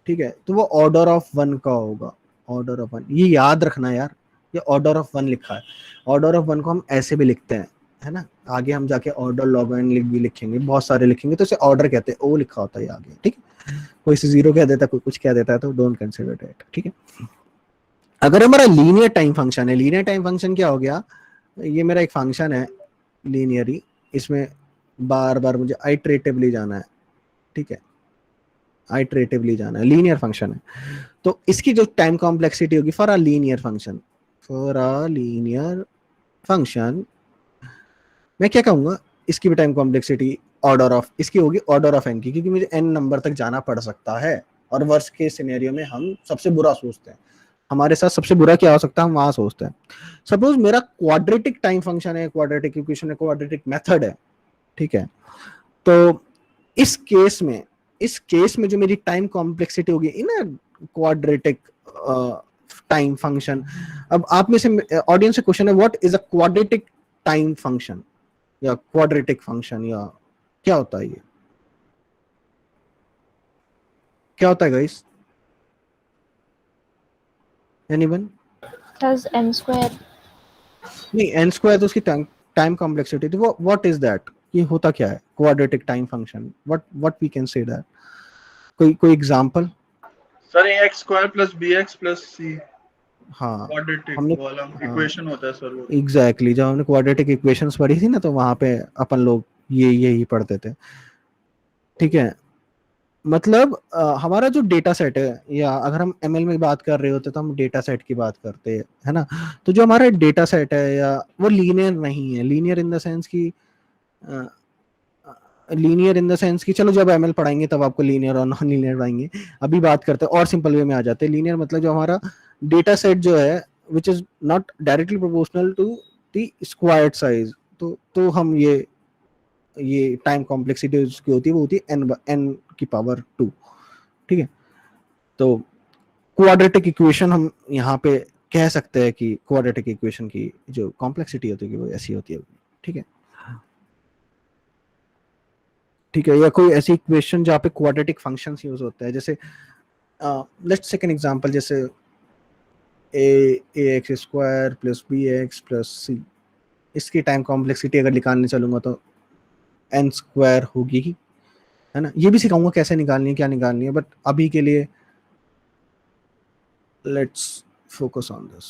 ठीक है, तो वो ऑर्डर ऑफ 1 का होगा, ऑर्डर ऑफ 1, ये याद रखना यार, ये ऑर्डर ऑफ 1 लिखा है। ऑर्डर ऑफ 1 को हम ऐसे भी लिखते हैं, है ना, आगे हम जाके ऑर्डर लॉग एन भी लिखेंगे, बहुत सारे लिखेंगे, तो इसे ऑर्डर कहते हैं, ओ लिखा होता है आगे, ठीक है। कोई से 0 कह देता है, कोई कुछ कह देता है, तो डोंट कंसिडर इट, ठीक है। अगर हमारा लीनियर टाइम फंक्शन है, लीनियर टाइम फंक्शन क्या हो गया, ये मेरा एक फंक्शन है लीनियरी, इसमें बार बार मुझे आइट्रेटिवली जाना है, ठीक है, आइट्रेटिवली जाना है, लीनियर फंक्शन है। तो इसकी जो टाइम कॉम्प्लेक्सिटी होगी for a linear function, for a linear function, मैं क्या कहूंगा, इसकी भी टाइम कॉम्प्लेक्सिटी ऑर्डर ऑफ, इसकी होगी ऑर्डर ऑफ एन की, क्योंकि मुझे एन नंबर तक जाना पड़ सकता है, और वर्स्ट के सिनेरियो में हम सबसे बुरा सोचते हैं, हमारे साथ सबसे बुरा क्या हो सकता है हम वहां सोचते हैं। सपोज मेरा क्वाड्रेटिक टाइम फंक्शन है, क्वाड्रेटिक इक्वेशन है, क्वाड्रेटिक मेथड है, ठीक है। तो इस केस में, जो मेरी टाइम कॉम्प्लेक्सिटी होगी इन क्वाड्रेटिक टाइम फंक्शन, अब आप में से ऑडियंस से क्वेश्चन है, what is a quadratic time function या क्वाड्रेटिक फंक्शन, या क्या होता है, ये क्या होता है guys, anyone? Does n square? नहीं, एन स्क्वायर तो उसकी टाइम कॉम्प्लेक्सिटी थी, वो व्हाट इज दैट, ये होता क्या है quadratic time function, what we can say that, कोई example? Sir x square plus b x plus c हाँ, क्वाड्रेटिक हमने, वाला हाँ इक्वेशन होता है सर वो। एग्जैक्टली, जब हमने क्वाड्रेटिक इक्वेशंस पढ़ी थी ना, तो वहां पे अपन लोग ये ही पढ़ते थे, ठीक है। मतलब हमारा जो डेटा सेट है, या अगर हम एमएल में बात कर रहे होते तो हम डेटा सेट की बात करते हैं, है ना। तो जो हमारा डेटा सेट है, या वो लीनियर नहीं है, लीनियर इन द सेंस की, लीनियर इन द सेंस की, चलो जब एमएल पढ़ाएंगे तब आपको लीनियर और नॉन लीनियर पढ़ाएंगे, अभी बात करते हैं और सिंपल वे में आ जाते हैं। लीनियर मतलब जो हमारा डेटा सेट जो है which is not directly proportional to the squared size, तो हम ये टाइम कॉम्प्लेक्सिटी उसकी होती है, वो होती है एन की पावर 2, ठीक है। तो क्वाड्रेटिक इक्वेशन हम यहाँ पे कह सकते हैं कि क्वाड्रेटिक इक्वेशन की जो कॉम्प्लेक्सिटी होती है वो ऐसी होती है, ठीक है, ठीक है। या कोई ऐसी इक्वेशन जहाँ पे क्वाड्रेटिक फंक्शंस यूज होता है, जैसे लेट्स टेक एन एग्जांपल, जैसे a x square plus b x plus c, इसकी टाइम कॉम्प्लेक्सिटी अगर निकालने चलूंगा तो एन स्क्वायर होगी ही, है ना। ये भी सिखाऊंगा कैसे निकालनी है, क्या निकालनी है, बट अभी के लिए लेट्स फोकस ऑन दिस,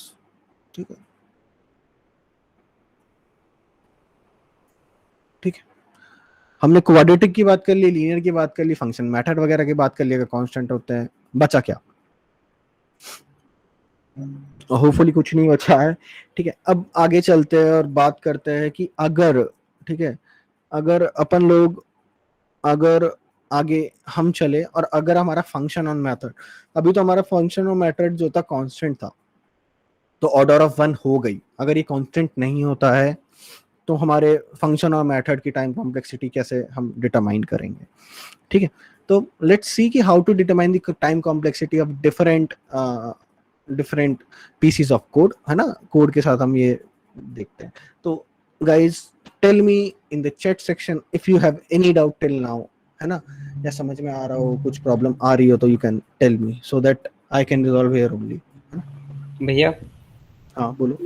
ठीक है, ठीक है। हमने क्वाड्रेटिक की बात कर ली, लीनियर की बात कर ली, फंक्शन मेथड वगैरह की बात कर ली, अगर कांस्टेंट होते हैं, बचा क्या? होपफुली कुछ नहीं बचा है। ठीक है, अब आगे चलते हैं और बात करते हैं कि अगर, ठीक है, अगर अपन लोग, अगर आगे हम चले और अगर हमारा फंक्शन ऑन मेथड, अभी तो हमारा फंक्शन ऑन मेथड जो था कांस्टेंट था, तो ऑर्डर ऑफ 1 हो गई। अगर ये कांस्टेंट नहीं होता है तो हमारे फंक्शन और मेथड की टाइम कॉम्प्लेक्सिटी कैसे हम डिटरमाइन करेंगे? ठीक है, तो लेट्स सी कि how to determine the time complexity of different pieces of code, है ना, कोड के साथ हम ये देखते हैं। तो guys tell me in the chat section if you have any doubt till now, है ना, या समझ में आ रहा हो, कुछ प्रॉब्लम आ रही हो तो you can tell me so that I can resolve here only. भैया हाँ बोलो।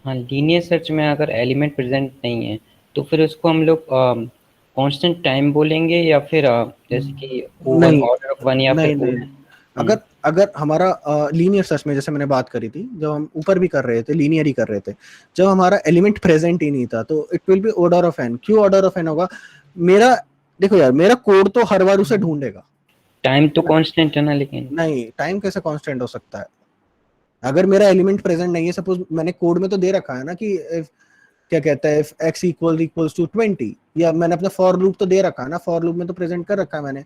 हाँ, लीनियर सर्च में अगर एलिमेंट प्रेजेंट नहीं है तो फिर उसको हम लोग कांस्टेंट टाइम बोलेंगे या फिर जैसे कि ओवर नहीं ऑर्डर ऑफ 1 या नहीं फिर नहीं, अगर अगर हमारा लीनियर सर्च में, जैसे मैंने बात करी थी, जब हम ऊपर भी कर रहे थे, लीनियर ही कर रहे थे, जब हमारा एलिमेंट प्रेजेंट ही नहीं था तो it will be order of n. क्यों ऑर्डर ऑफ एन होगा? मेरा, देखो यार, मेरा कोड तो हर बार उसे ढूंढेगा। टाइम तो कांस्टेंट है ना, लेकिन नहीं, टाइम कैसे कांस्टेंट हो सकता है? अगर मेरा एलिमेंट प्रेजेंट नहीं है, सपोज मैंने कोड में तो दे रखा है ना कि if, क्या कहता है, if x इक्वल्स टू 20, या मैंने अपना फॉर लूप तो दे रखा है ना, फॉर लूप में तो प्रेजेंट कर रखा है मैंने,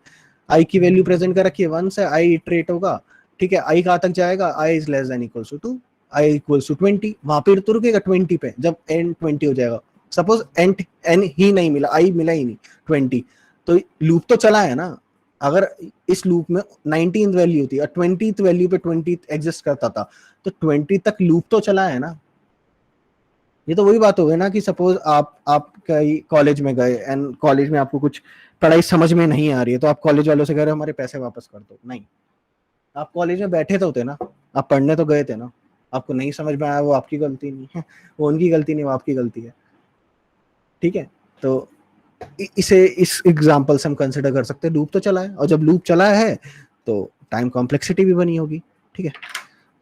i की वैल्यू प्रेजेंट कर रखी है 1 से, i इटरेट होगा, ठीक है, i कहां तक जाएगा, i is less than equals to 2, i equals to 20, वहां पे तो रुकेगा 20 पे, जब n 20 हो जाएगा। सपोज n ही नहीं मिला, i मिला ही नहीं 20, तो लूप तो चला है ना। अगर इस लूप में 19th वैल्यू थी और 20th वैल्यू पे 20 एग्जिस्ट करता था, तो 20 तक लूप तो चला है ना। ये तो वही बात हो गई ना कि सपोज आप कहीं कॉलेज में गए एंड कॉलेज में आपको कुछ पढ़ाई समझ में नहीं आ रही है, तो आप कॉलेज वालों से कह रहे हो हमारे पैसे वापस कर दो। नहीं, आप कॉलेज में बैठे तो थे ना, आप पढ़ने तो गए थे ना, आपको नहीं समझ में आया, वो आपकी गलती नहीं है, वो उनकी गलती नहीं, वो आपकी गलती है। ठीक है, तो इसे इस एग्जांपल से हम कंसिडर कर सकते हैं, लूप तो चला है, और जब लूप चला है तो टाइम कॉम्प्लेक्सिटी भी बनी होगी। ठीक है,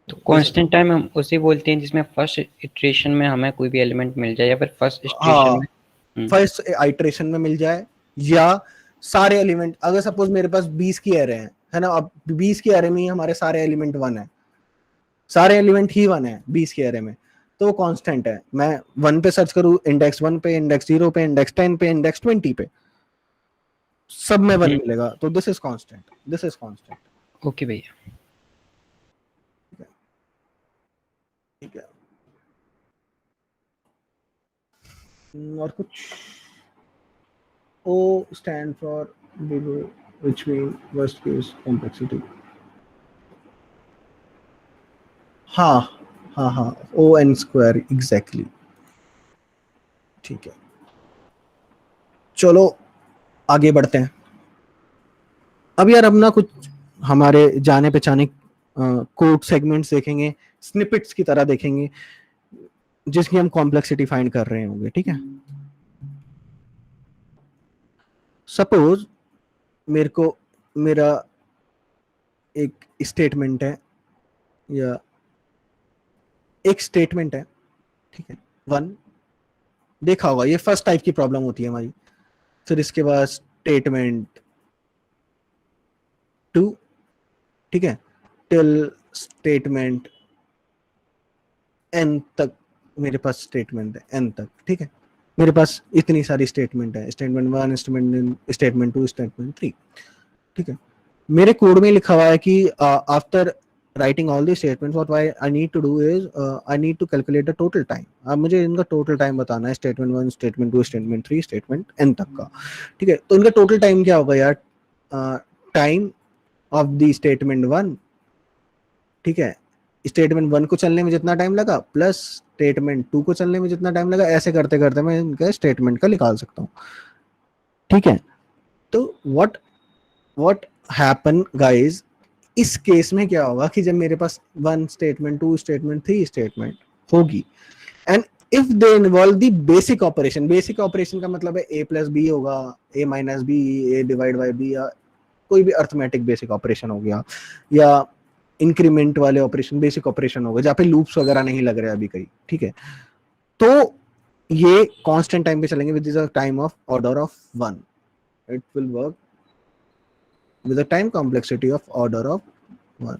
तो कांस्टेंट टाइम हम उसे बोलते हैं जिसमें फर्स्ट इटरेशन में हमें कोई भी एलिमेंट मिल जाए, या फिर फर्स्ट इटरेशन में फर्स्ट आइटरेशन में मिल जाए, या सारे एलिमेंट, अगर सपोज मेरे पास 20 की एरे है ना, अब 20 की एरे में हमारे सारे एलिमेंट 1 है, सारे एलिमेंट ही 1 है 20 की एरे में, तो वो कांस्टेंट है। मैं 1 पे सर्च करूं, इंडेक्स 1 पे, इंडेक्स 0 पे, इंडेक्स 10 पे, इंडेक्स 20 पे, सब में 1 मिलेगा, तो this is constant, this is constant. Okay भैया, ठीक है, और कुछ? O stand for below, which mean worst case complexity. हाँ, O n square exactly. ठीक है, चलो आगे बढ़ते हैं। अब यार अपना कुछ हमारे जाने पहचाने कोड सेगमेंट्स देखेंगे, स्निपेट्स की तरह देखेंगे, जिसकी हम कॉम्प्लेक्सिटी फाइंड कर रहे होंगे। ठीक है, सपोज मेरे को, मेरा एक स्टेटमेंट है, या एक स्टेटमेंट है, ठीक है, 1, देखा होगा ये फर्स्ट टाइप की प्रॉब्लम होती है हमारी। फिर इसके बाद स्टेटमेंट 2, ठीक है, टिल स्टेटमेंट n तक मेरे पास स्टेटमेंट है, n तक। ठीक है, मेरे पास इतनी सारी स्टेटमेंट है, स्टेटमेंट 1, स्टेटमेंट 2, स्टेटमेंट 3। ठीक है, मेरे कोड में लिखा हुआ है कि after writing all these statements, what I need to do is I need to calculate the total time। अब मुझे इनका टोटल टाइम बताना है, statement 1, statement 2, statement 3, statement n तक का। ठीक है, तो इनका टोटल टाइम क्या होगा यार? टाइम ऑफ द स्टेटमेंट 1, ठीक है, स्टेटमेंट 1 को चलने में जितना टाइम लगा प्लस स्टेटमेंट 2 को चलने में जितना टाइम लगा, ऐसे करते करते मैं इनका स्टेटमेंट का निकाल सकता हूँ। ठीक है, तो व्हाट हैपन गाइज, इस केस में क्या होगा कि जब मेरे पास 1 स्टेटमेंट 2 स्टेटमेंट 3 स्टेटमेंट होगी, and if they involve the basic operation, basic operation का मतलब है a प्लस बी होगा, a minus b, a divide by b, या कोई भी अर्थमेटिक बेसिक ऑपरेशन हो गया, या इंक्रीमेंट वाले ऑपरेशन बेसिक ऑपरेशन हो गए जहाँ पे लूप्स वगैरह नहीं लग रहे अभी कहीं। ठीक है, तो ये कांस्टेंट टाइम पे चलेंगे with the time of order of 1। it will work with a time complexity of order of 1.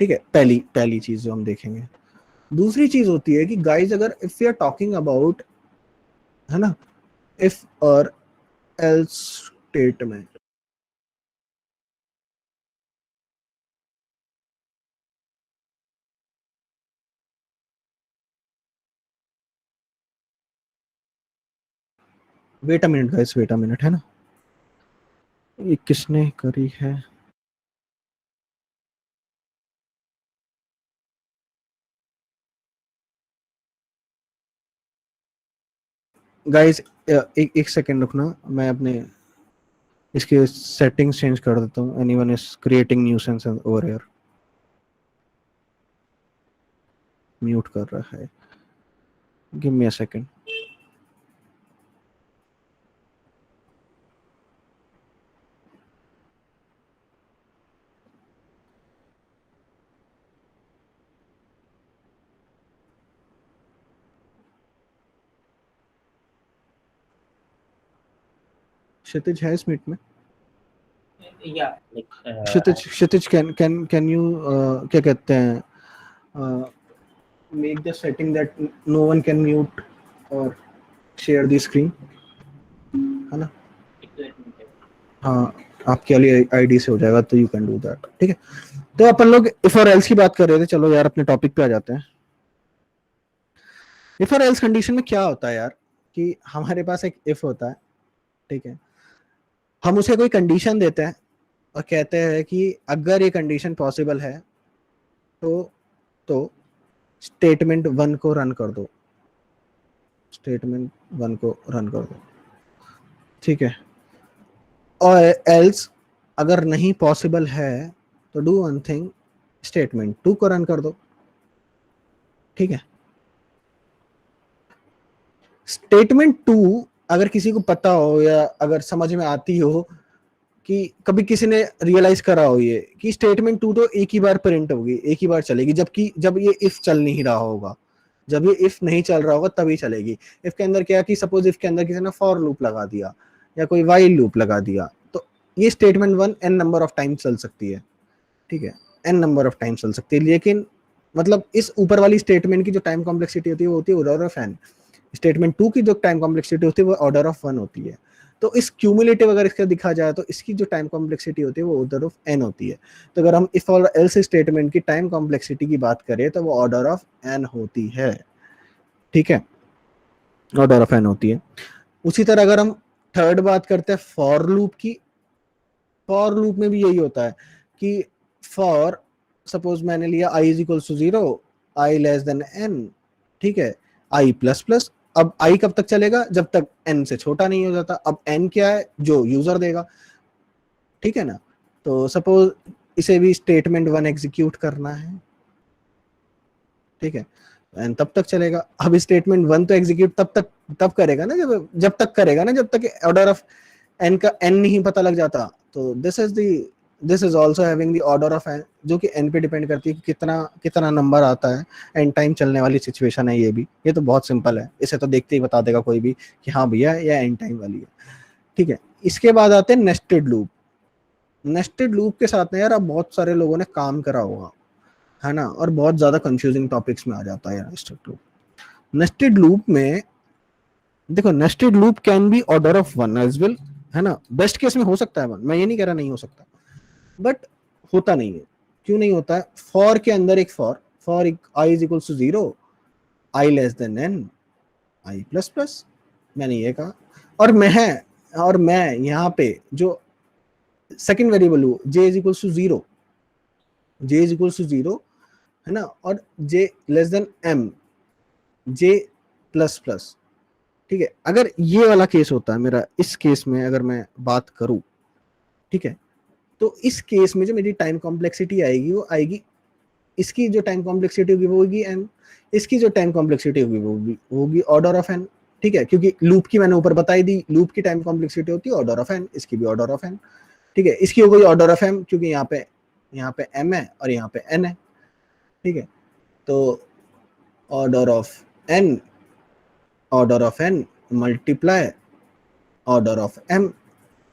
ठीक है, पहली पहली चीज जो हम देखेंगे. दूसरी चीज होती है कि गाइस अगर if we are talking about, है ना, इफ और else statement, wait a minute guys, wait a minute, है ना, ये किसने करी है? गाइस एक सेकंड रुकना, मैं अपने इसके सेटिंग्स चेंज कर देता हूँ. Anyone is creating nuisance over here. Mute कर रहा है. Give me a second. क्षितिज है इस मीट में? Yeah, like Kshitij can you क्या कहते हैं, make the setting that no one can mute और शेयर द स्क्रीन, है ना? हाँ, आपके वाली आईडी से हो जाएगा तो यू कैन डू दैट. ठीक है, तो अपन लोग इफ और एल्स की बात कर रहे थे. चलो यार अपने टॉपिक पे आ जाते हैं. इफ और एल्स कंडीशन में क्या होता है यार, कि हमारे पास एक इफ होता है, ठीक है, हम उसे कोई कंडीशन देते हैं और कहते हैं कि अगर ये कंडीशन पॉसिबल है तो स्टेटमेंट 1 को रन कर दो, स्टेटमेंट 1 को रन कर दो. ठीक है, और एल्स अगर नहीं पॉसिबल है तो डू वन थिंग, स्टेटमेंट 2 को रन कर दो. ठीक है, स्टेटमेंट 2 अगर किसी को पता हो या अगर समझ में आती हो कि कभी किसी ने रियलाइज करा हो ये कि स्टेटमेंट 2 तो एक ही बार प्रिंट होगी, एक ही बार चलेगी, जबकि जब ये इफ चल नहीं रहा होगा, जब ये इफ नहीं चल रहा होगा तभी चलेगी. इफ के अंदर क्या कि सपोज इफ के अंदर किसी ने फॉर लूप लगा दिया या कोई वाइल लूप लगा दिया, तो ये statement 1 n number of time चल सकती है. ठीक है, एन नंबर ऑफ टाइम चल सकती है, लेकिन मतलब इस ऊपर वाली स्टेटमेंट की जो टाइम कॉम्प्लेक्सिटी होती है वो होती है ऑर्डर ऑफ एन. स्टेटमेंट 2 की जो टाइम कॉम्प्लेक्सिटी होती है वो ऑर्डर ऑफ 1 होती है. तो इस क्यूमुलेटिव अगर इसका दिखा जाए तो इसकी जो टाइम कॉम्प्लेक्सिटी होती है वो ऑर्डर ऑफ एन होती है. तो अगर हम इफ और एल्स स्टेटमेंट की टाइम कॉम्प्लेक्सिटी की बात करें तो वो ऑर्डर ऑफ एन होती है. ठीक है, ऑर्डर ऑफ एन होती है. उसी तरह अगर हम थर्ड बात करते हैं फॉर लूप की, फॉर लूप में भी यही होता है कि फॉर सपोज मैंने लिया i is equal to 0, i less than n. ठीक है, i प्लस प्लस. अब i कब तक चलेगा? जब तक n से छोटा नहीं हो जाता. अब n क्या है? जो यूजर देगा. ठीक है ना, तो सपोज इसे भी स्टेटमेंट 1 एग्जीक्यूट करना है. ठीक है, n तब तक चलेगा. अब स्टेटमेंट 1 तो एग्जीक्यूट तब करेगा ना जब तक करेगा ना जब तक ऑर्डर ऑफ n का n नहीं पता लग जाता. तो this is also having the order of n, जो कि n पे डिपेंड करती है कि कितना नंबर आता है. एन टाइम चलने वाली सिचुएशन है ये तो बहुत सिंपल है, इसे तो देखते ही बता देगा कोई भी कि हाँ भैया ये एन टाइम वाली है. ठीक है, इसके बाद आते हैं नेस्टेड लूप. नेस्टेड लूप के साथ ना यार अब बहुत सारे लोगों ने काम करा होगा, है ना, और बहुत ज्यादा कंफ्यूजिंग टॉपिक्स में आ जाता है यार नेस्टेड लूप. नेस्टेड लूप में देखो, nested loop can be order of 1 as well, है ना. बेस्ट केस में हो सकता है 1, मैं ये नहीं कह रहा नहीं हो सकता, बट होता नहीं है. क्यों नहीं होता है? फॉर के अंदर एक for i is equal to 0, i less than n, i plus plus. मैंने ये कहा, और मैं यहाँ पे जो सेकंड वेरिएबल हूँ j is equal to 0, j is equal to 0, है ना, और j less than m, j plus plus. ठीक है, अगर ये वाला केस होता है मेरा, इस केस में अगर मैं बात करूं, ठीक है, तो इस केस में जो मेरी टाइम कॉम्प्लेक्सिटी आएगी वो आएगी, इसकी जो टाइम कॉम्प्लेक्सिटी होगी वो होगी n, इसकी जो टाइम कॉम्प्लेक्सिटी होगी वो होगी ऑर्डर ऑफ n. ठीक है, क्योंकि लूप की मैंने ऊपर बताई दी, लूप की टाइम कॉम्प्लेक्सिटी होती है ऑर्डर ऑफ n, इसकी भी ऑर्डर ऑफ n. ठीक है, इसकी हो गई ऑर्डर ऑफ m क्योंकि यहाँ पे m है और यहाँ पे n है. ठीक है, तो order of n multiply order of m.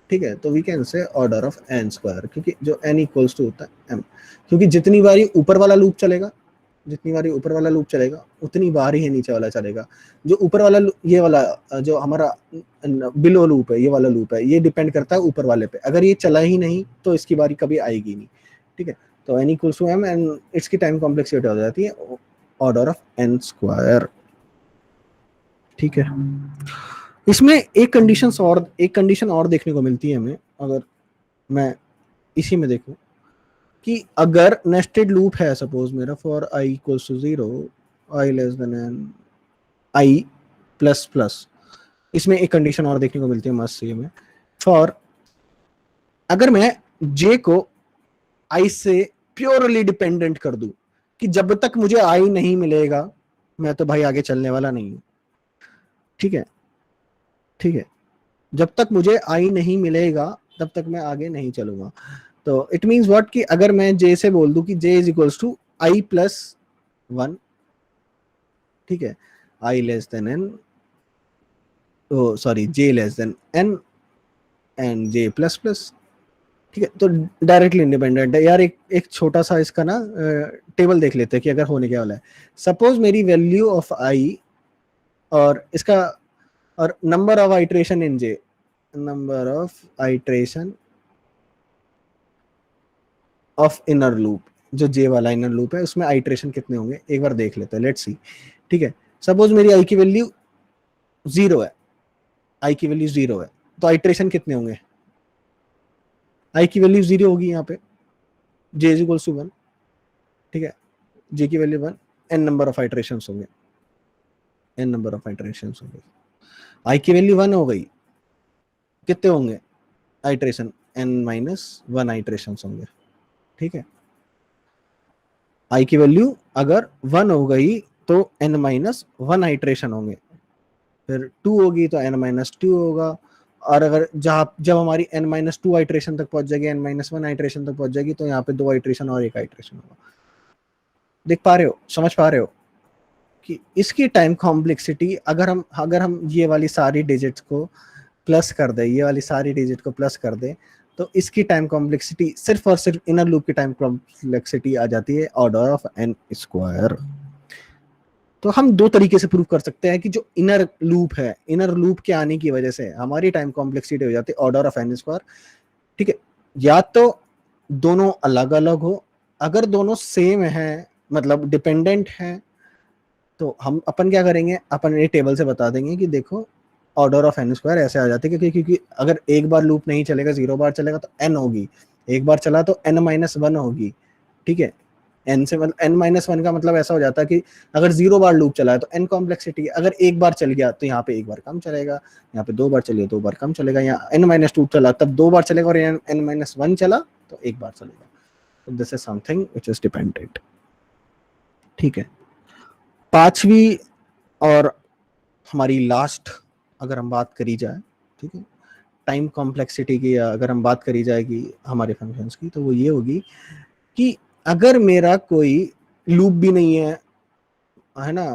ठीक है, तो we can say order of n square, क्योंकि जो एन इक्वल्स टू होता है एम, क्योंकि जितनी बारी ऊपर वाला लूप चलेगा, जितनी बारी ऊपर वाला लूप चलेगा उतनी बार ही नीचे वाला चलेगा। जो ऊपर वाला ये वाला जो हमारा बिलो लूप है, ये वाला लूप है, ये डिपेंड करता है ऊपर वाले पे। अगर ये चला ही नहीं तो इसकी बारी कभी आएगी नहीं। ठीक है, तो n equals to m and इसकी टाइम कॉम्प्लेक्सिटी हो जाती है ऑर्डर ऑफ एन स्क्वायर। ठीक है, इसमें एक कंडीशन और देखने को मिलती है हमें, अगर मैं इसी में देखूं कि अगर नेस्टेड लूप है सपोज मेरा for i equals to 0, i less than n, i plus plus, इसमें एक कंडीशन और देखने को मिलती है मस्त सी हमें, फॉर अगर मैं जे को आई से प्योरली डिपेंडेंट कर दूं कि जब तक मुझे आई नहीं मिलेगा मैं तो भाई आगे चलने वाला नहीं हूं। ठीक है, ठीक है, जब तक मुझे आई नहीं मिलेगा तब तक मैं आगे नहीं चलूंगा। तो इट मीन्स व्हाट कि अगर मैं जे से बोल दूं कि j is equals to i plus 1, ठीक है, i less than n, oh sorry j less than n and j plus plus. ठीक है, तो डायरेक्टली इंडिपेंडेंट है यार। एक छोटा सा इसका ना टेबल देख लेते हैं कि अगर होने क्या वाला है। सपोज मेरी वैल्यू ऑफ आई और इसका और number of iteration in J, number of iteration of inner loop, जो जे वाला इनर लूप है उसमें आइट्रेशन कितने होंगे एक बार देख लेते हैं, लेट्स सी। ठीक है, सपोज मेरी आई की वैल्यू 0 है, आई की वैल्यू 0 है, तो आइट्रेशन कितने होंगे? आई की वैल्यू 0 होगी यहाँ पे, जे इज इक्वल्स टू 1, ठीक है, जे की value 1, n number of iterations होंगे, एन नंबर ऑफ आइट्रेशंस होंगे। आई की वैल्यू 1 हो गई, कितने होंगे आइट्रेशन? एन माइनस 1 आइट्रेशंस होंगे। ठीक है, आई की वैल्यू अगर 1 हो गई तो एन माइनस 1 आइट्रेशन होंगे, फिर 2 होगी तो एन माइनस 2 होगा, और अगर जब हमारी एन माइनस 2 आइट्रेशन तक पहुंच जाएगी, एन माइनस 1 आइट्रेशन तक पहुंच जाएगी, तो यहाँ पे 2 आइट्रेशन और 1 आइट्रेशन होगा। देख पा रहे हो, समझ पा रहे हो कि इसकी टाइम कॉम्प्लेक्सिटी अगर हम ये वाली सारी डिजिट्स को प्लस कर दे, ये वाली सारी डिजिट को प्लस कर दे, तो इसकी टाइम कॉम्प्लेक्सिटी सिर्फ और सिर्फ इनर लूप की टाइम कॉम्प्लेक्सिटी आ जाती है ऑर्डर ऑफ एन स्क्वायर। तो हम दो तरीके से प्रूव कर सकते हैं कि जो इनर लूप है, इनर लूप के आने की वजह से हमारी टाइम कॉम्प्लेक्सिटी हो जाती है ऑर्डर ऑफ एन स्क्वायर। ठीक है, या तो दोनों अलग अलग हो, अगर दोनों सेम है मतलब डिपेंडेंट है, तो हम अपन क्या करेंगे, अपन ये टेबल से बता देंगे कि देखो ऑर्डर ऑफ एन स्क्वायर ऐसे आ जाती है, क्योंकि अगर एक बार लूप नहीं चलेगा, 0 बार चलेगा तो एन होगी, एक बार चला तो एन माइनस 1 होगी। ठीक है, एन से मतलब एन माइनस 1 का मतलब ऐसा हो जाता है कि अगर 0 बार लूप चला है तो एन कॉम्प्लेक्सिटी, अगर एक बार चल गया तो यहाँ पे एक बार कम चलेगा, यहाँ पे 2 बार चलिए 2 बार कम चलेगा, यहाँ एन माइनस 2 चला तब 2 बार चलेगा, और एन माइनस 1 चला तो एक बार चलेगा। तो this is something which is dependent. ठीक है, पांचवी और हमारी लास्ट अगर हम बात करी जाए, ठीक है, टाइम कॉम्प्लेक्सिटी की, अगर हम बात करी जाएगी हमारे फंक्शंस की, तो वो ये होगी कि अगर मेरा कोई लूप भी नहीं है ना,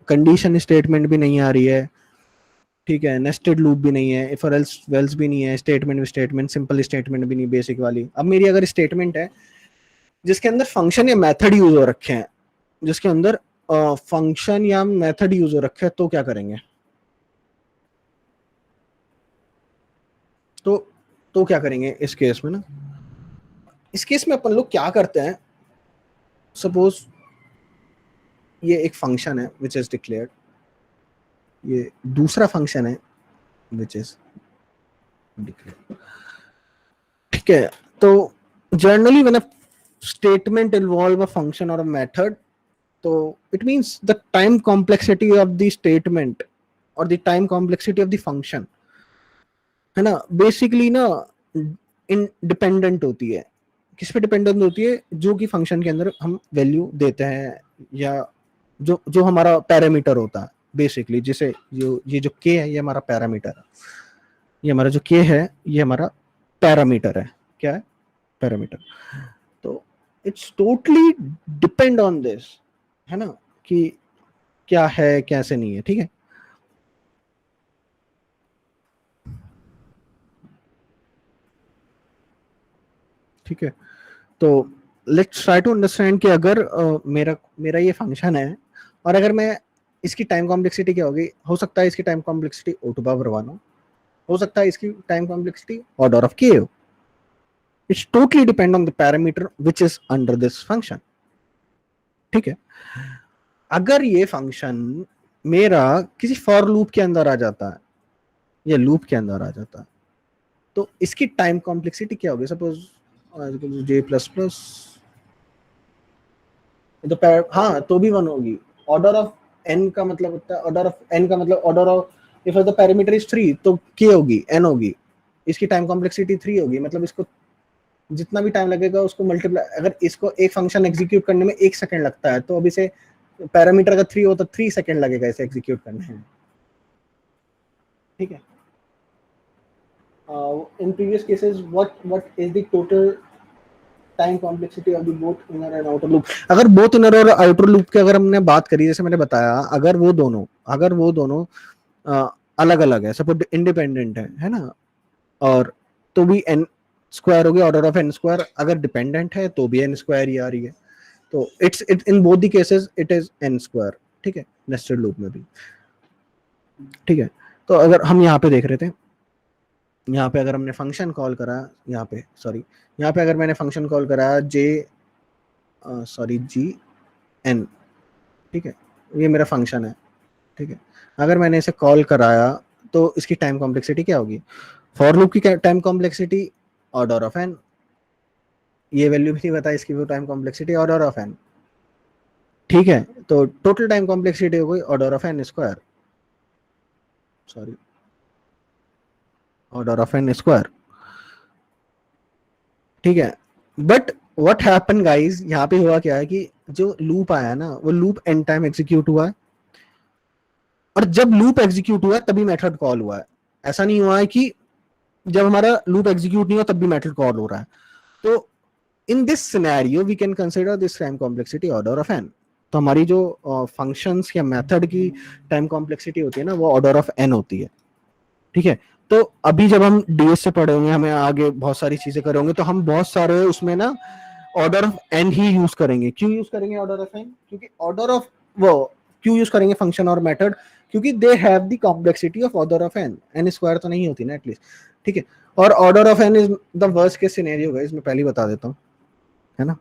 कंडीशन स्टेटमेंट भी नहीं आ रही है, ठीक है, नेस्टेड लूप भी नहीं है, इफ और एल्स वेल्स भी नहीं है, स्टेटमेंट सिंपल स्टेटमेंट भी नहीं बेसिक वाली। अब मेरी अगर स्टेटमेंट है जिसके अंदर फंक्शन या मेथड यूज हो रखे हैं, जिसके अंदर फंक्शन या मेथड यूज हो रखे हैं, तो क्या करेंगे? तो क्या करेंगे इस केस में ना, इस केस में अपन लोग क्या करते हैं, सपोज ये एक फंक्शन है विच इज डिक्लेयर्ड, ये दूसरा फंक्शन है विच इज डिक्लेयर्ड। ठीक है, तो generally when a statement involve a function और अ मेथड, तो it means the time complexity of the statement और the time complexity of the function है ना, बेसिकली ना इंडिपेंडेंट होती है। किस पे डिपेंडेंट होती है? जो कि फंक्शन के अंदर हम वैल्यू देते हैं, या जो हमारा पैरामीटर होता है बेसिकली, जिसे ये जो के है ये हमारा पैरामीटर है, ये हमारा जो के है ये हमारा पैरामीटर है। क्या है? पैरामीटर। तो it's totally depend on this, है ना, कि क्या है कैसे नहीं है। ठीक है, ठीक है, तो लेट्स ट्राई टू अंडरस्टैंड कि अगर मेरा ये फंक्शन है और अगर मैं इसकी टाइम कॉम्प्लेक्सिटी क्या होगी, हो सकता है इसकी time complexity O to power 1 हो सकता है इसकी time complexity order of k हो. It's totally depend on the parameter which is under this function. ठीक है, अगर ये फंक्शन मेरा किसी फॉर लूप के अंदर आ जाता है या लूप के अंदर आ जाता है तो इसकी टाइम कॉम्प्लेक्सिटी क्या होगी. सपोज j प्लस प्लस तो हाँ तो भी 1 होगी. ऑर्डर ऑफ n का मतलब होता है, ऑर्डर ऑफ n का मतलब order of if the parameter is 3 तो k होगी, n होगी, इसकी टाइम कॉम्प्लेक्सिटी 3 होगी. मतलब इसको जितना भी टाइम लगेगा उसको मल्टीप्लाई, अगर इसको एक फंक्शन एग्जीक्यूट करने में 1 सेकंड लगता है तो अब इसे पैरामीटर अगर 3 हो तो 3 सेकंड लगेगा इसे एग्जीक्यूट करने में. ठीक है, in previous cases what is the total time complexity of the both inner and outer loop. अगर both inner और outer loop की अगर हमने बात करी, जैसे मैंने बताया, अगर वो दोनों अलग अलग है, सपोज इंडिपेंडेंट है ना, और तो भी n स्क्वायर हो गया, ऑर्डर ऑफ n स्क्वायर. अगर डिपेंडेंट है तो भी n स्क्वायर ही आ रही है. तो it's in both the cases it is n square. ठीक है, नेस्टेड लूप में भी. ठीक है, तो अगर हम यहाँ पे देख रहे थे, यहाँ पे अगर हमने फंक्शन कॉल करा, यहाँ पे अगर मैंने फंक्शन कॉल करा जी एन. ठीक है, ये मेरा फंक्शन है. ठीक है, अगर मैंने इसे कॉल कराया तो इसकी टाइम कॉम्प्लेक्सिटी क्या होगी. फॉर लूप की time complexity order of n. ये वैल्यू भी नहीं बता इसकी वो time complexity order of n. ठीक है, तो टोटल टाइम कॉम्प्लेक्सिटी हो गई order of n square, order of n square. ठीक है, बट व्हाट हैपन गाइस, यहाँ पे हुआ क्या है कि जो लूप आया ना वो लूप एन टाइम एग्जीक्यूट हुआ है, और जब लूप एग्जीक्यूट हुआ तभी मेथड कॉल हुआ है. ऐसा नहीं हुआ है कि जब हमारा लूप एग्जीक्यूट नहीं हुआ तब भी मेथड कॉल हो रहा है. तो in this scenario we can consider this time complexity order of n. तो हमारी जो फंक्शंस या मेथड की टाइम कॉम्प्लेक्सिटी होती है ना वो ऑर्डर ऑफ एन होती है. ठीक है, तो अभी जब हम डीएस से पढ़े होंगे, हमें आगे बहुत सारी चीजें करेंगे तो हम बहुत सारे उसमें ना ऑर्डर ऑफ एन ही यूज करेंगे. क्यों यूज करेंगे ऑर्डर ऑफ एन? क्योंकि ऑर्डर ऑफ वो क्यों यूज करेंगे फंक्शन और मेथड, क्योंकि they have the complexity of order of n. N square तो नहीं होती ना एटलीस्ट. ठीक है, और order of n is the worst case scenario guys, मैं पहले ही बता देता हूँ, है ना.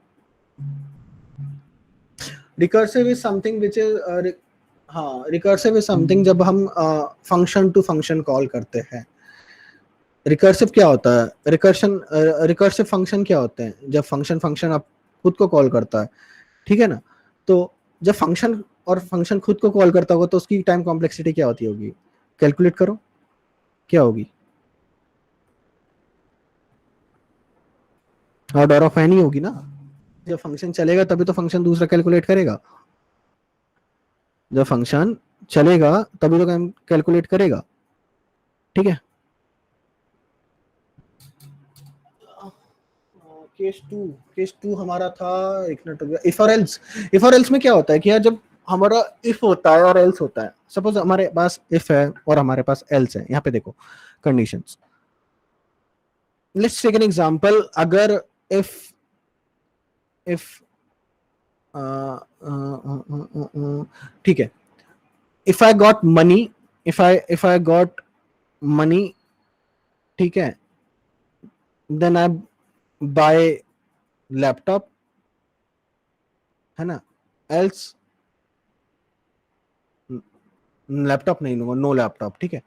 Recursive is something which is recursive is something जब हम फंक्शन टू फंक्शन कॉल करते हैं. रिकर्सिव क्या होता है? रिकर्सिव फंक्शन क्या होते हैं? जब फंक्शन आप खुद को कॉल करता है. ठीक है ना, तो जब फंक्शन खुद को कॉल करता होगा तो उसकी टाइम कॉम्प्लेक्सिटी क्या होती होगी? कैलकुलेट करो, क्या होगी? ऑर्डर ऑफ एन ही होगी ना. जब फंक्शन चलेगा तभी तो फंक्शन दूसरा कैलकुलेट करेगा. जब फंक्शन चलेगा तभी तो कैलकुलेट करेगा. ठीक है, केस टू हमारा था, एक मिनट हो गया, इफ और एल्स. इफ और एल्स में क्या होता है कि यार जब हमारा इफ होता है और एल्स होता है, सपोज हमारे पास इफ है और हमारे पास एल्स है. यहाँ पे देखो conditions. Let's take an example. अगर इफ ठीक है, इफ आई गॉट मनी, ठीक है, देन आई बाय लैपटॉप, है ना. एल्स लैपटॉप नहीं लूंगा, नो लैपटॉप. ठीक है,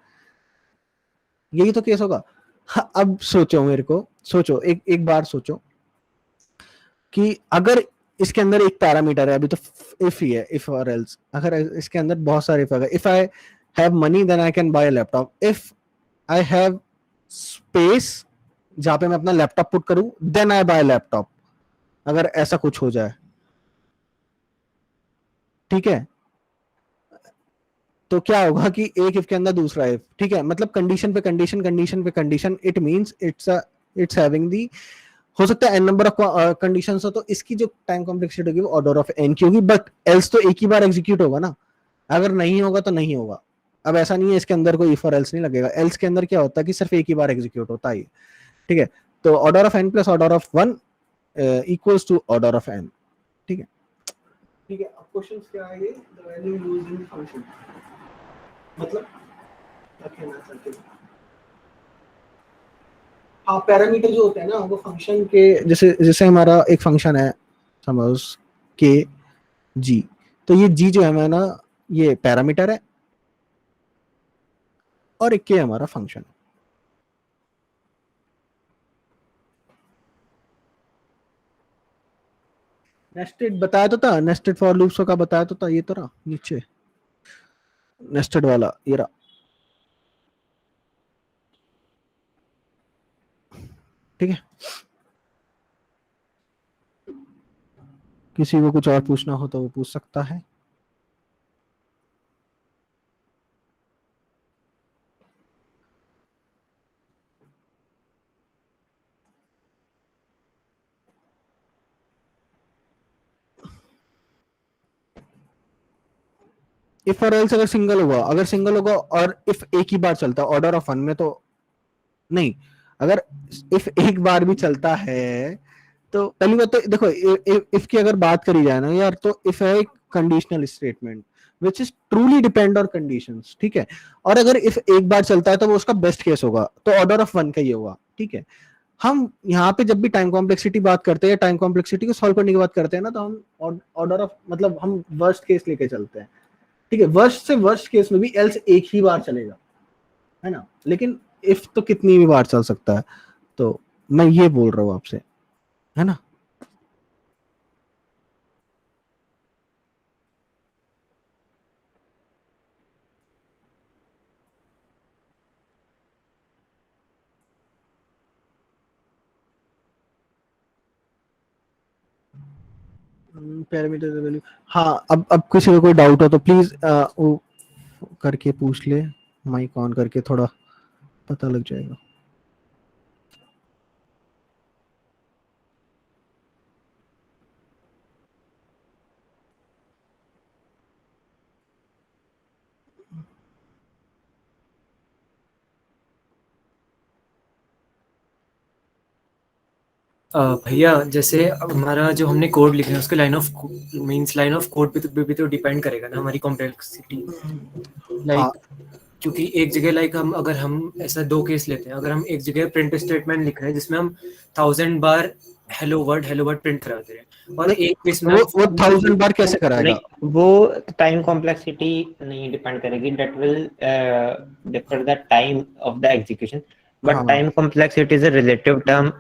यही तो केस होगा. अब सोचो, एक बार सोचो कि अगर इसके अंदर एक पैरामीटर है, अभी तो इफ ही है, इफ और एल्स. अगर इसके अंदर बहुत सारे इफ है, if I have money then I can buy laptop. If I have space जहां पे मैं अपना लैपटॉप पुट करूं देन आई बाय लैपटॉप. अगर ऐसा कुछ हो जाए, ठीक है, तो क्या होगा कि एक इफ के अंदर दूसरा इफ. ठीक है, मतलब कंडीशन पे condition. It means it's having the, हो सकता है n नंबर ऑफ कंडीशंस हो, तो इसकी जो टाइम कॉम्प्लेक्सिटी होगी वो ऑर्डर ऑफ n की होगी. बट एल्स तो एक ही बार एग्जीक्यूट होगा ना, अगर नहीं होगा तो नहीं होगा. अब ऐसा नहीं है इसके अंदर कोई इफ और एल्स नहीं लगेगा. एल्स के अंदर क्या होता है कि सिर्फ एक ही बार एग्जीक्यूट होता है. ठीक है, तो order of n plus order of 1 equals to order of n। ठीक है, ठीक है। अब क्वेश्चंस क्या आएंगे, the value used in function, मतलब क्या कहना चाहते हैं। हाँ, पैरामीटर जो होते हैं ना वो फंक्शन के, जैसे जैसे हमारा एक फंक्शन है सपोज के जी, तो ये जी जो है हमारा ये पैरामीटर है और एक के हमारा फंक्शन है। नेस्टेड बताया तो था, नेस्टेड फॉर लूप्स का बताया तो था, ये तो रहा नीचे नेस्टेड वाला, ये रहा। ठीक है, किसी को कुछ और पूछना हो तो वो पूछ सकता है। इफ और एल्स अगर सिंगल होगा, अगर सिंगल होगा और इफ एक ही बार चलता है ऑर्डर ऑफ वन में तो नहीं, अगर इफ एक बार भी चलता है तो पहली बात तो देखो, इफ की अगर बात करी जाए ना यार, तो इफ है एक conditional statement which is truly depend on conditions. ठीक है, और अगर इफ एक बार चलता है तो वो उसका बेस्ट केस होगा, तो ऑर्डर ऑफ वन का ही होगा। ठीक है, हम यहाँ पे जब भी टाइम कॉम्प्लेक्सिटी बात करते हैं, टाइम कॉम्प्लेक्सिटी को सॉल्व करने की बात करते हैं ना, तो हम ऑर्डर ऑफ मतलब हम वर्स्ट केस लेके चलते हैं। ठीक है, वर्स्ट से वर्स्ट केस में भी एल्स एक ही बार चलेगा, है ना, लेकिन इफ तो कितनी भी बार चल सकता है, तो मैं ये बोल रहा हूँ आपसे, है ना। पैरामीटर वैल्यू, हाँ, अब किसी को कोई डाउट हो तो प्लीज वो करके पूछ ले, माइक ऑन करके, थोड़ा पता लग जाएगा। भैया जैसे अब हमारा जो हमने कोड लिखे हैं उसके लाइन ऑफ कोड पे तो डिपेंड करेगा ना हमारी कॉम्प्लेक्सिटी, लाइक क्योंकि एक जगह लाइक हम अगर हम ऐसा दो केस लेते हैं, अगर हम एक जगह प्रिंट स्टेटमेंट लिख रहे हैं जिसमें हम 1000 बार हेलो वर्ड प्रिंट कराते हैं, और एक केस में वो 1000 बार कैसे कराएगा? नहीं, वो टाइम कॉम्प्लेक्सिटी नहीं डिपेंड करेगी, that will differ the time of the execution, but time complexity is a relative term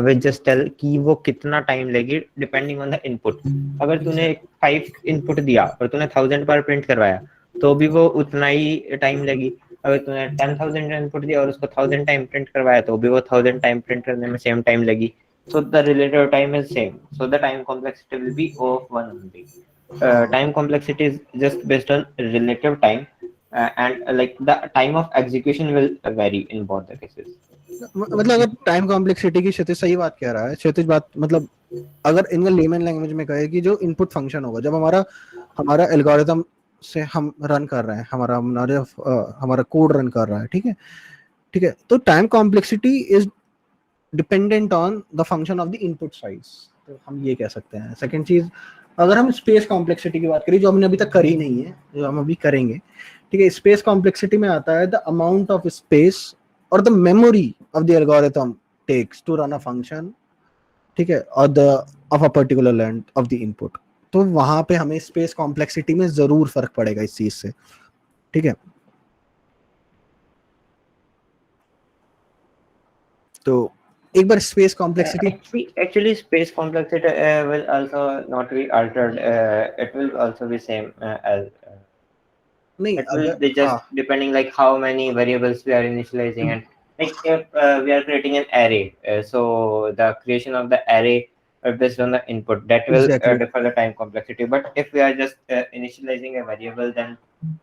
which just tell कि वो कितना टाइम लेगी डिपेंडिंग ऑन द इनपुट। अगर तूने 5 इनपुट दिया और तूने 1000 बार प्रिंट करवाया तो भी वो उतना ही टाइम लेगी। अगर तूने 10,000 इनपुट दिया और उसको 1000 टाइम प्रिंट करवाया तो भी वो 1000 टाइम प्रिंट करने में सेम टाइम लगी। So the relative time is same. So the time complexity will be O of 1 only. Time complexity is just based on relative time, and like the time of execution will vary in both the cases. मतलब अगर time complexity की क्षितिज सही बात कह रहा है, क्षितिज बात मतलब अगर इन लेमन लैंग्वेज में कहे कि जो इनपुट फंक्शन होगा जब हमारा एल्गोरिथम से हम रन कर रहे हैं, हमारा कोड रन कर रहा है, ठीक है, तो time complexity is dependent on the function of the input size, तो हम ये कह सकते हैं। सेकंड चीज, अगर हम स्पेस कॉम्प्लेक्सिटी की बात करें जो हमने अभी तक करी नहीं है, जो हम अभी करेंगे, ठीक है, स्पेस कॉम्प्लेक्सिटी में आता है द अमाउंट ऑफ स्पेस और the memory of the algorithm takes to run a function, ठीक है, और the of a particular length of the input. तो वहां पे हमें स्पेस कॉम्प्लेक्सिटी में जरूर फर्क पड़ेगा इस चीज से, ठीक है। तो एक बार space complexity Actually, space complexity will also not be altered. It will also be same as. नहीं, It will be just depending like how many variables we are initializing, and like if we are creating an array, so the creation of the array based on the input that will differ the time complexity. But if we are just initializing a variable, then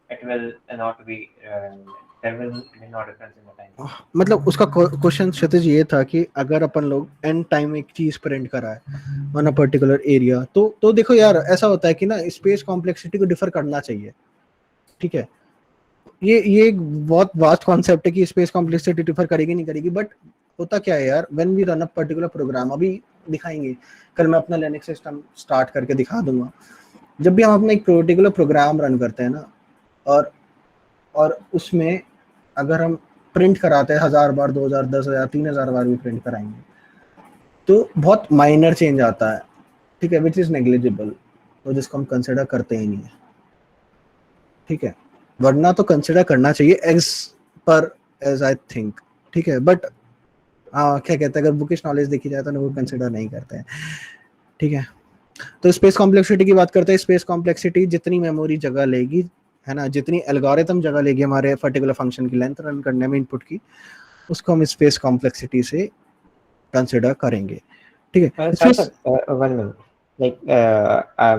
it will not be. There will be no difference in the time. मतलब उसका question क्षितिज ये था कि अगर अपन लोग N time एक चीज print करा है ऑन अ पर्टिकुलर एरिया, तो देखो यार ऐसा होता है कि ना स्पेस कॉम्प्लेक्सिटी को डिफर करना चाहिए, ठीक है। ये एक बहुत वास्ट कॉन्सेप्ट है कि स्पेस कॉम्प्लेक्सिटी डिफर करेगी नहीं करेगी, बट होता क्या है यार, when we run a particular program, अभी दिखाएंगे, कल मैं अपना लिनक्स सिस्टम स्टार्ट करके दिखा दूंगा, जब भी हम अपना एक पर्टिकुलर प्रोग्राम रन करते हैं ना, और उसमें अगर हम प्रिंट कराते हैं 1000 बार, 2000, 10,000, 3000 बार भी प्रिंट कराएंगे, तो बहुत माइनर चेंज आता है, ठीक है, विच इज नेग्लिजिबल, तो जिसको हम कंसिडर करते ही नहीं है, ठीक है, वरना तो कंसिडर करना चाहिए as per as I think, ठीक है, बट क्या कहते हैं, अगर बुकिश नॉलेज देखी जाए तो वो कंसिडर नहीं करते हैं, ठीक है। तो स्पेस कॉम्प्लेक्सिटी की बात करते हैं। स्पेस कॉम्प्लेक्सिटी जितनी मेमोरी जगह लेगी, है ना, जितनी एल्गोरिथम जगह लेगी हमारे पर्टिकुलर फंक्शन की लेंथ रन करने में, इनपुट की, उसको हम स्पेस कॉम्प्लेक्सिटी से कंसिडर करेंगे, ठीक है। Sir, one minute. Like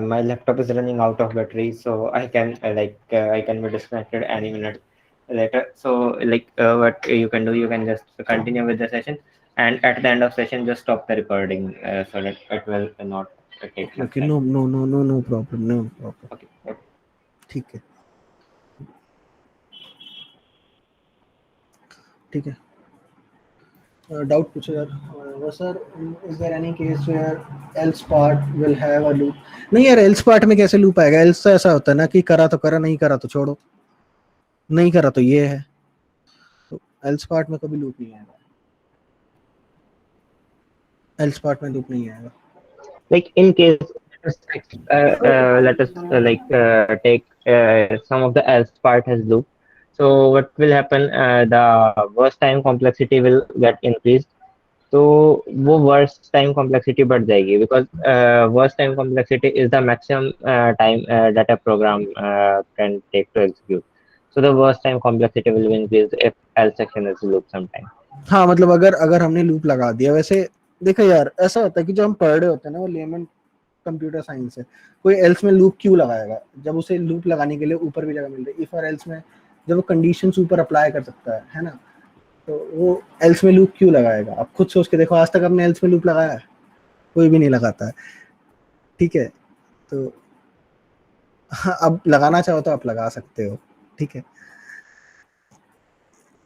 my laptop is running out of battery, so I can I can be disconnected any minute later. So what you can do, you can just continue with the session, and at the end of session, just stop the recording so that it will not take much Okay, time. no problem, no problem, Okay. ठीक है, ठीक है। Doubt पूछो यार। Sir, is there any case where else part will have a loop? नहीं यार, else part में कैसे लूप आएगा? एल्स तो ऐसा होता है ना कि करा तो करा, नहीं करा तो छोड़ो, नहीं करा तो ये है, तो एल्स पार्ट में कभी लूप नहीं आएगा, एल्स पार्ट में लूप नहीं आएगा। Like in case, let us take some of the else part has loop. So what will happen? The worst time complexity will get increased. तो वो worst time complexity बढ़ जाएगी, because worst time complexity is the maximum time that a program can take to execute. So the worst time complexity will be increased if else section is loop sometime. हाँ, मतलब अगर हमने loop लगा दिया, वैसे देखो यार, ऐसा होता है कि जो हम पढ़ रहे होते हैं ना, वो लेमन कंप्यूटर साइंस है, कोई एल्स में लूप क्यों लगाएगा जब उसे लूप लगाने के लिए ऊपर भी जगह मिल रही है। इफ और एल्स में जब वो कंडीशंस ऊपर अप्लाई कर सकता है ना, तो वो एल्स में लूप क्यों लगाएगा? आप खुद सोच के देखो, आज तक आपने एल्स में लूप लगाया है? कोई भी नहीं लगाता है, ठीक है। तो अब लगाना चाहो तो आप लगा सकते हो, ठीक है,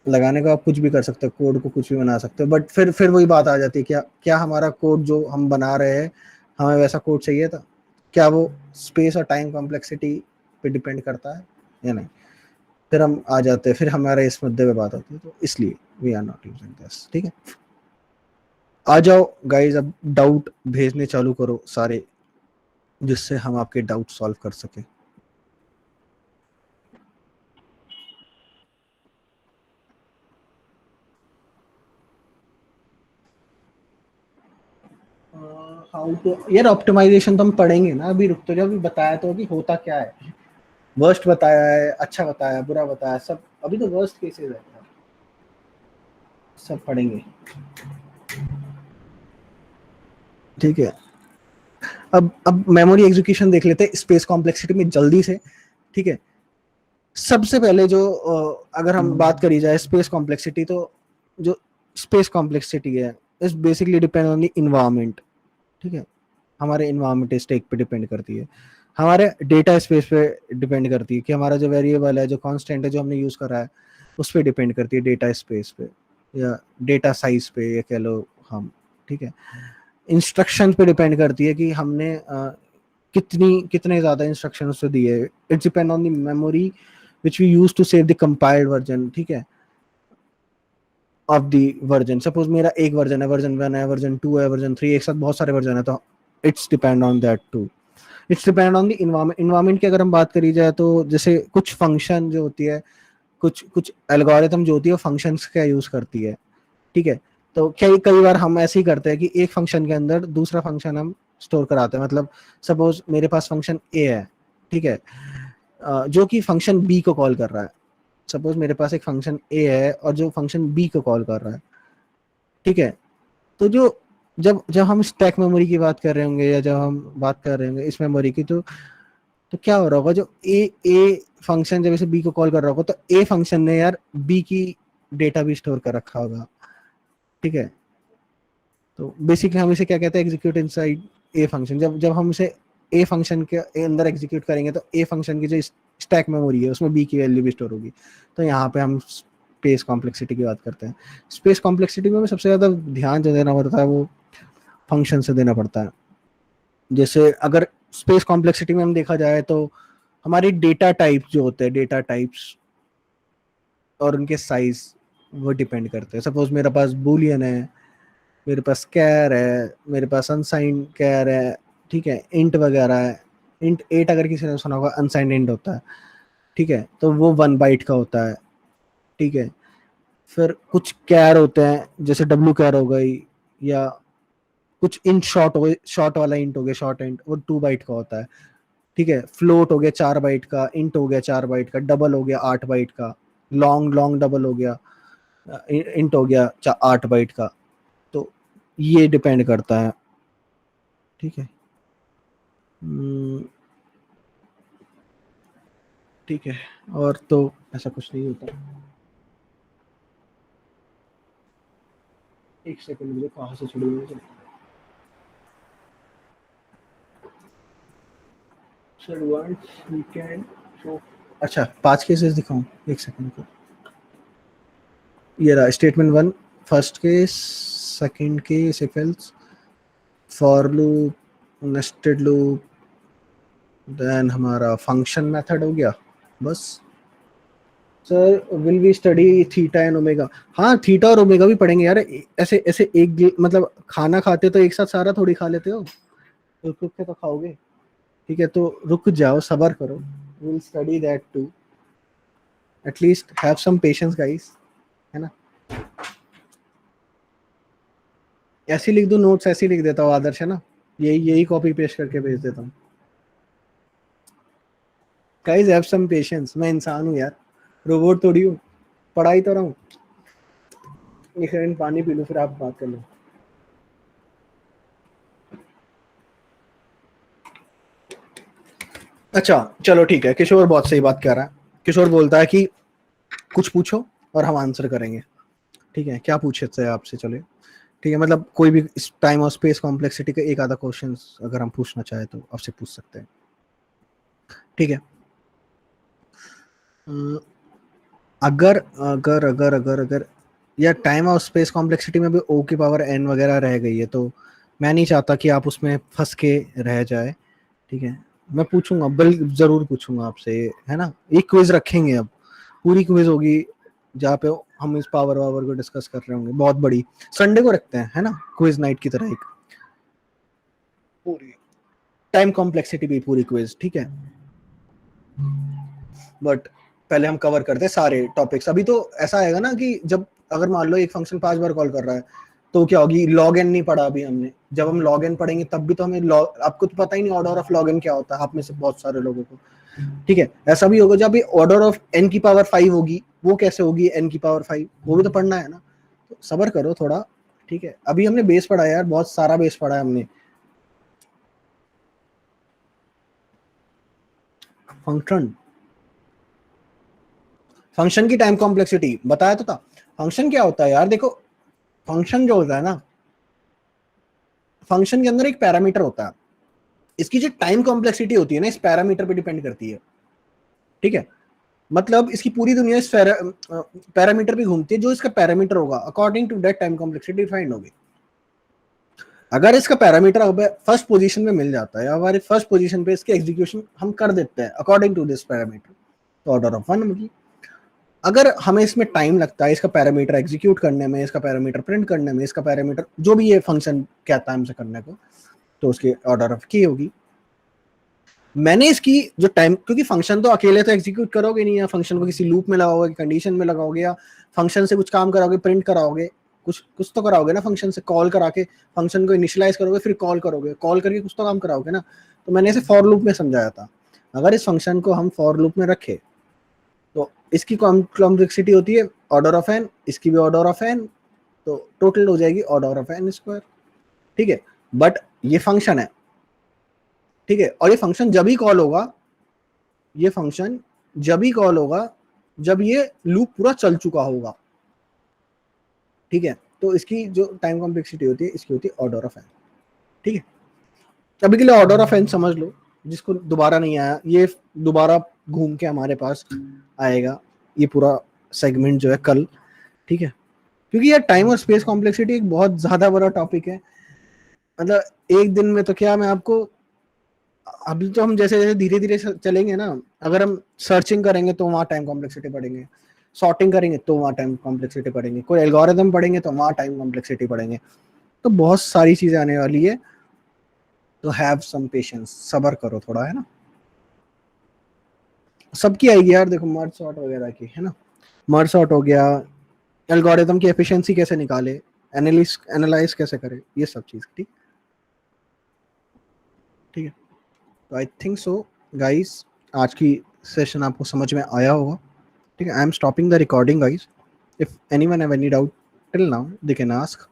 लगाने को आप कुछ भी कर सकते हो, कोड को कुछ भी बना सकते हो, बट फिर वही बात आ जाती है, क्या हमारा कोड जो हम बना रहे हैं, हमें वैसा कोड चाहिए था? क्या वो स्पेस और टाइम कॉम्प्लेक्सिटी पे डिपेंड करता है या नहीं? फिर हम आ जाते हैं, फिर हमारे इस मुद्दे पे बात होती है, तो इसलिए we are not using this, ठीक है। आ जाओ गाइज, अब डाउट भेजने चालू करो सारे, जिससे हम आपके डाउट सॉल्व कर सके। हाउ टू, यार ऑप्टिमाइजेशन तो हम पढ़ेंगे ना, अभी रुक तो जाओ, अभी बताया तो कि होता क्या है, वर्स्ट बताया है, अच्छा बताया, बुरा बताया, सब अभी तो वर्स्ट केसेस है, सब पढ़ेंगे, ठीक है। अब मेमोरी एग्जीक्यूशन देख लेते हैं स्पेस कॉम्प्लेक्सिटी में जल्दी से, ठीक है। सबसे पहले जो अगर हम बात करी जाए स्पेस कॉम्प्लेक्सिटी, तो जो स्पेस कॉम्प्लेक्सिटी है is basically depend on the environment, ठीक है, हमारे इन्वायरमेंट स्टेक पे डिपेंड करती है, हमारे डेटा स्पेस पे डिपेंड करती है, कि हमारा जो वेरिएबल है, जो कांस्टेंट है, जो हमने यूज करा है, उस पर डिपेंड करती है, डेटा स्पेस पे या डेटा साइज पे, ये कह लो हम, ठीक है। इंस्ट्रक्शन पे डिपेंड करती है कि हमने कितने ज्यादा इंस्ट्रक्शन उससे दिए। It's depend on the memory which we use to save the compiled version, ठीक है, ऑफ दी वर्जन। सपोज मेरा एक वर्जन है, वर्जन 1 है, वर्जन 2 है, वर्जन 3, एक साथ बहुत सारे वर्जन है, तो it's depend on that too. It's depend on the environment. Environment की अगर हम बात करी जाए, तो जैसे कुछ फंक्शन जो होती है, कुछ एल्गोरिथम जो होती है, वो फंक्शंस का यूज करती है, ठीक है। तो कई बार हम ऐसे ही करते हैं कि एक फंक्शन के अंदर दूसरा फंक्शन हम स्टोर कराते हैं। मतलब सपोज मेरे पास फंक्शन ए है, ठीक है, जो कि फंक्शन बी को कॉल कर रहा है। सपोज मेरे पास एक फंक्शन ए है और जो फंक्शन बी को कॉल कर रहा है, ठीक है। तो जब हम स्टैक मेमोरी की बात कर रहे होंगे, या जब हम बात कर रहे होंगे इस मेमोरी की, तो क्या हो रहा होगा, जो ए फंक्शन जब इसे बी को कॉल कर रहा होगा, तो ए फंक्शन ने यार बी की डेटा भी स्टोर कर रखा होगा, ठीक है। तो बेसिकली हम इसे क्या कहते हैं, एग्जीक्यूट इनसाइड ए फंक्शन। जब हम इसे ए फंक्शन के अंदर एग्जीक्यूट करेंगे, तो ए फंक्शन की जो स्टैक मेमोरी है, उसमें बी की वैल्यू भी स्टोर होगी। तो यहाँ पे हम स्पेस कॉम्प्लेक्सिटी की बात करते हैं, स्पेस कॉम्प्लेक्सिटी में सबसे ज़्यादा ध्यान जो देना पड़ता है वो फंक्शन से देना पड़ता है। जैसे अगर स्पेस कॉम्प्लेक्सिटी में हम देखा जाए तो हमारी डेटा टाइप जो होते हैं, डेटा टाइप्स और उनके साइज वो डिपेंड करते हैं। सपोज मेरे पास बूलियन है, मेरे पास कैर है, मेरे पास अनसाइंड कैर है, ठीक है, इंट वगैरह है। इंट 8 अगर किसी ने सुना होगा अनसाइंड इंट होता है, ठीक है, तो वो 1 बाइट का होता है, ठीक है। फिर कुछ कैर होते हैं जैसे डब्ल्यू कैर हो गई, या कुछ इंट शॉर्ट हो गए, शॉर्ट वाला इंट हो गया, शॉर्ट इंट, वो 2 बाइट का होता है, ठीक है। फ्लोट हो गया 4 बाइट का, इंट हो गया 4 बाइट का, डबल हो गया 8 बाइट का, लॉन्ग लॉन्ग डबल हो गया, इंट हो गया 8 बाइट का। तो ये डिपेंड करता है, ठीक है। ठीक है, और तो ऐसा कुछ नहीं होता। एक सेकंड, मुझे कहाँ से छुड़ी हुई है। Sir once we can show, अच्छा 5 केसेस दिखाऊं, एक सेकंड को। ये रहा statement 1, first case, second case if else, for loop, nested loop, then हमारा फंक्शन मेथड हो गया, बस। Sir will we study theta and omega? हाँ, थीटा और ओमेगा भी पढ़ेंगे यार। ऐसे ऐसे एक मतलब खाना खाते तो एक साथ सारा थोड़ी खा लेते हो, रुक रुक के तो खाओगे, ठीक है। तो रुक जाओ, सबर करो, will study that too, at least have some patience guys, है ना। ऐसी लिख दो नोट्स, ऐसी लिख देता हूँ आदर्श, है ना, यही कॉपी पेस्ट करके भेज देता हूँ। गाइस हैव सम पेशेंस, मैं इंसान हूँ यार, रोबोट थोड़ी हूँ, पढ़ाई तो रहा हूँ। एक सेकंड पानी पी लो फिर आप बात कर लो। अच्छा चलो ठीक है, किशोर बहुत सही बात कह रहा है। किशोर बोलता है कि कुछ पूछो और हम आंसर करेंगे, ठीक है। क्या पूछे थे आपसे, चले ठीक है, मतलब कोई भी इस टाइम और स्पेस कॉम्प्लेक्सिटी का एक आधा क्वेश्चन अगर हम पूछना चाहे तो आपसे पूछ सकते हैं, ठीक है। अगर अगर अगर अगर अगर या टाइम और स्पेस कॉम्प्लेक्सिटी में भी ओ की पावर n वगैरह रह गई है, तो मैं नहीं चाहता कि आप उसमें फंस के रह जाए, ठीक है। मैं पूछूंगा, जरूर पूछूंगा आपसे, है ना। एक क्विज रखेंगे, अब पूरी क्विज होगी जहाँ पे हम इस पावर वावर को डिस्कस कर रहे होंगे, बहुत बड़ी। संडे को रखते हैं, है ना, क्विज नाइट की तरह एक पूरी टाइम कॉम्प्लेक्सिटी भी पूरी क्विज, ठीक है। बट पहले हम कवर करते हैं सारे टॉपिक्स। अभी तो ऐसा आएगा ना कि जब अगर मान लो एक फंक्शन 5 बार कॉल कर रहा है तो क्या होगी, लॉग एन नहीं पढ़ा अभी हमने, जब हम लॉग एन पढ़ेंगे तब भी तो हमें आपको तो पता ही नहीं ऑर्डर ऑफ लॉग एन क्या होता है, आप में से बहुत सारे लोगों को, ठीक है। ऐसा भी होगा जब ऑर्डर ऑफ n की पावर 5 होगी, वो कैसे होगी n की पावर 5, वो भी तो पढ़ना है ना। तो सबर करो थोड़ा, ठीक है। अभी हमने बेस पढ़ा है यार, बहुत सारा बेस पढ़ा है हमने। फंक्शन की टाइम कॉम्प्लेक्सिटी बताया तो था। फंक्शन क्या होता है यार, देखो फंक्शन जो होता है ना, फंक्शन के अंदर एक पैरामीटर होता है, इसकी जो टाइम कॉम्प्लेक्सिटी होती है ना, इस पैरामीटर पे डिपेंड करती है, ठीक है। मतलब इसकी पूरी दुनिया इस पैरामीटर पे घूमती है, जो इसका पैरामीटर होगा according to that time complexity defined होगी। अगर इसका पैरामीटर अब फर्स्ट पोजीशन पे मिल जाता है, या हमारे फर्स्ट पोजीशन पे इसके एग्जीक्यूशन हम कर देते हैं अकॉर्डिंग टू दिस पैरामीटर, तो ऑर्डर ऑफ 1 होगी। अगर हमें इसमें टाइम लगता है इसका पैरामीटर एग्जीक्यूट करने में, इसका पैरामीटर प्रिंट करने में, इसका पैरामीटर जो भी ये फंक्शन कहता है हमसे करने को, तो उसकी ऑर्डर ऑफ k होगी। मैंने इसकी जो टाइम, क्योंकि फंक्शन तो अकेले तो एग्जीक्यूट करोगे नहीं, या फंक्शन को किसी लूप में लगाओगे, कंडीशन में लगाओगे, या फंक्शन से कुछ काम कराओगे, प्रिंट कराओगे, कुछ तो कराओगे ना, फंक्शन से कॉल करा के फंक्शन को इनिशियलाइज करोगे, फिर कॉल करोगे, कॉल करके कुछ तो काम कराओगे ना। तो मैंने इसे फॉर लूप में समझाया था। अगर इस फंक्शन को हम फॉर लूप में रखे तो इसकी कॉम्प्लेक्सिटी होती है ऑर्डर ऑफ n, इसकी भी ऑर्डर ऑफ n, तो टोटल हो जाएगी ऑर्डर ऑफ n स्क्वायर, ठीक है। बट ये फंक्शन है, ठीक है, और ये फंक्शन जब ही कॉल होगा, ये फंक्शन जब ही कॉल होगा जब ये लूप पूरा चल चुका होगा, ठीक है। तो इसकी जो टाइम कॉम्प्लेक्सिटी होती है, इसकी होती है ऑर्डर ऑफ n, ठीक है। अभी के लिए ऑर्डर ऑफ n समझ लो, जिसको दोबारा नहीं आया ये दोबारा घूम के हमारे पास आएगा, ये पूरा सेगमेंट जो है कल, ठीक है, क्योंकि यार टाइम और स्पेस कॉम्प्लेक्सिटी एक बहुत ज्यादा बड़ा टॉपिक है। मतलब एक दिन में तो क्या, मैं आपको अभी तो हम जैसे जैसे धीरे धीरे चलेंगे ना, अगर हम सर्चिंग करेंगे तो वहाँ टाइम कॉम्प्लेक्सिटी पढ़ेंगे, सॉर्टिंग करेंगे तो वहाँ टाइम कॉम्प्लेक्सिटी पढ़ेंगे, कोई एल्गोरिथम पढ़ेंगे तो वहाँ टाइम कॉम्प्लेक्सिटी पढ़ेंगे, तो बहुत सारी चीजें आने वाली है। तो हैव सम पेशेंस, सब्र करो थोड़ा, है ना। सबकी आएगी यार, देखो मर्ज सॉर्ट वगैरह की, है ना, मर्ज सॉर्ट हो गया, एल्गोरिथम की एफिशिएंसी कैसे निकाले, एनालाइज कैसे करें, ये सब चीज, ठीक ठीक है। तो आई थिंक सो गाइस, आज की सेशन आपको समझ में आया होगा, ठीक है। I am stopping the recording guys, if anyone have any doubt till now they can ask.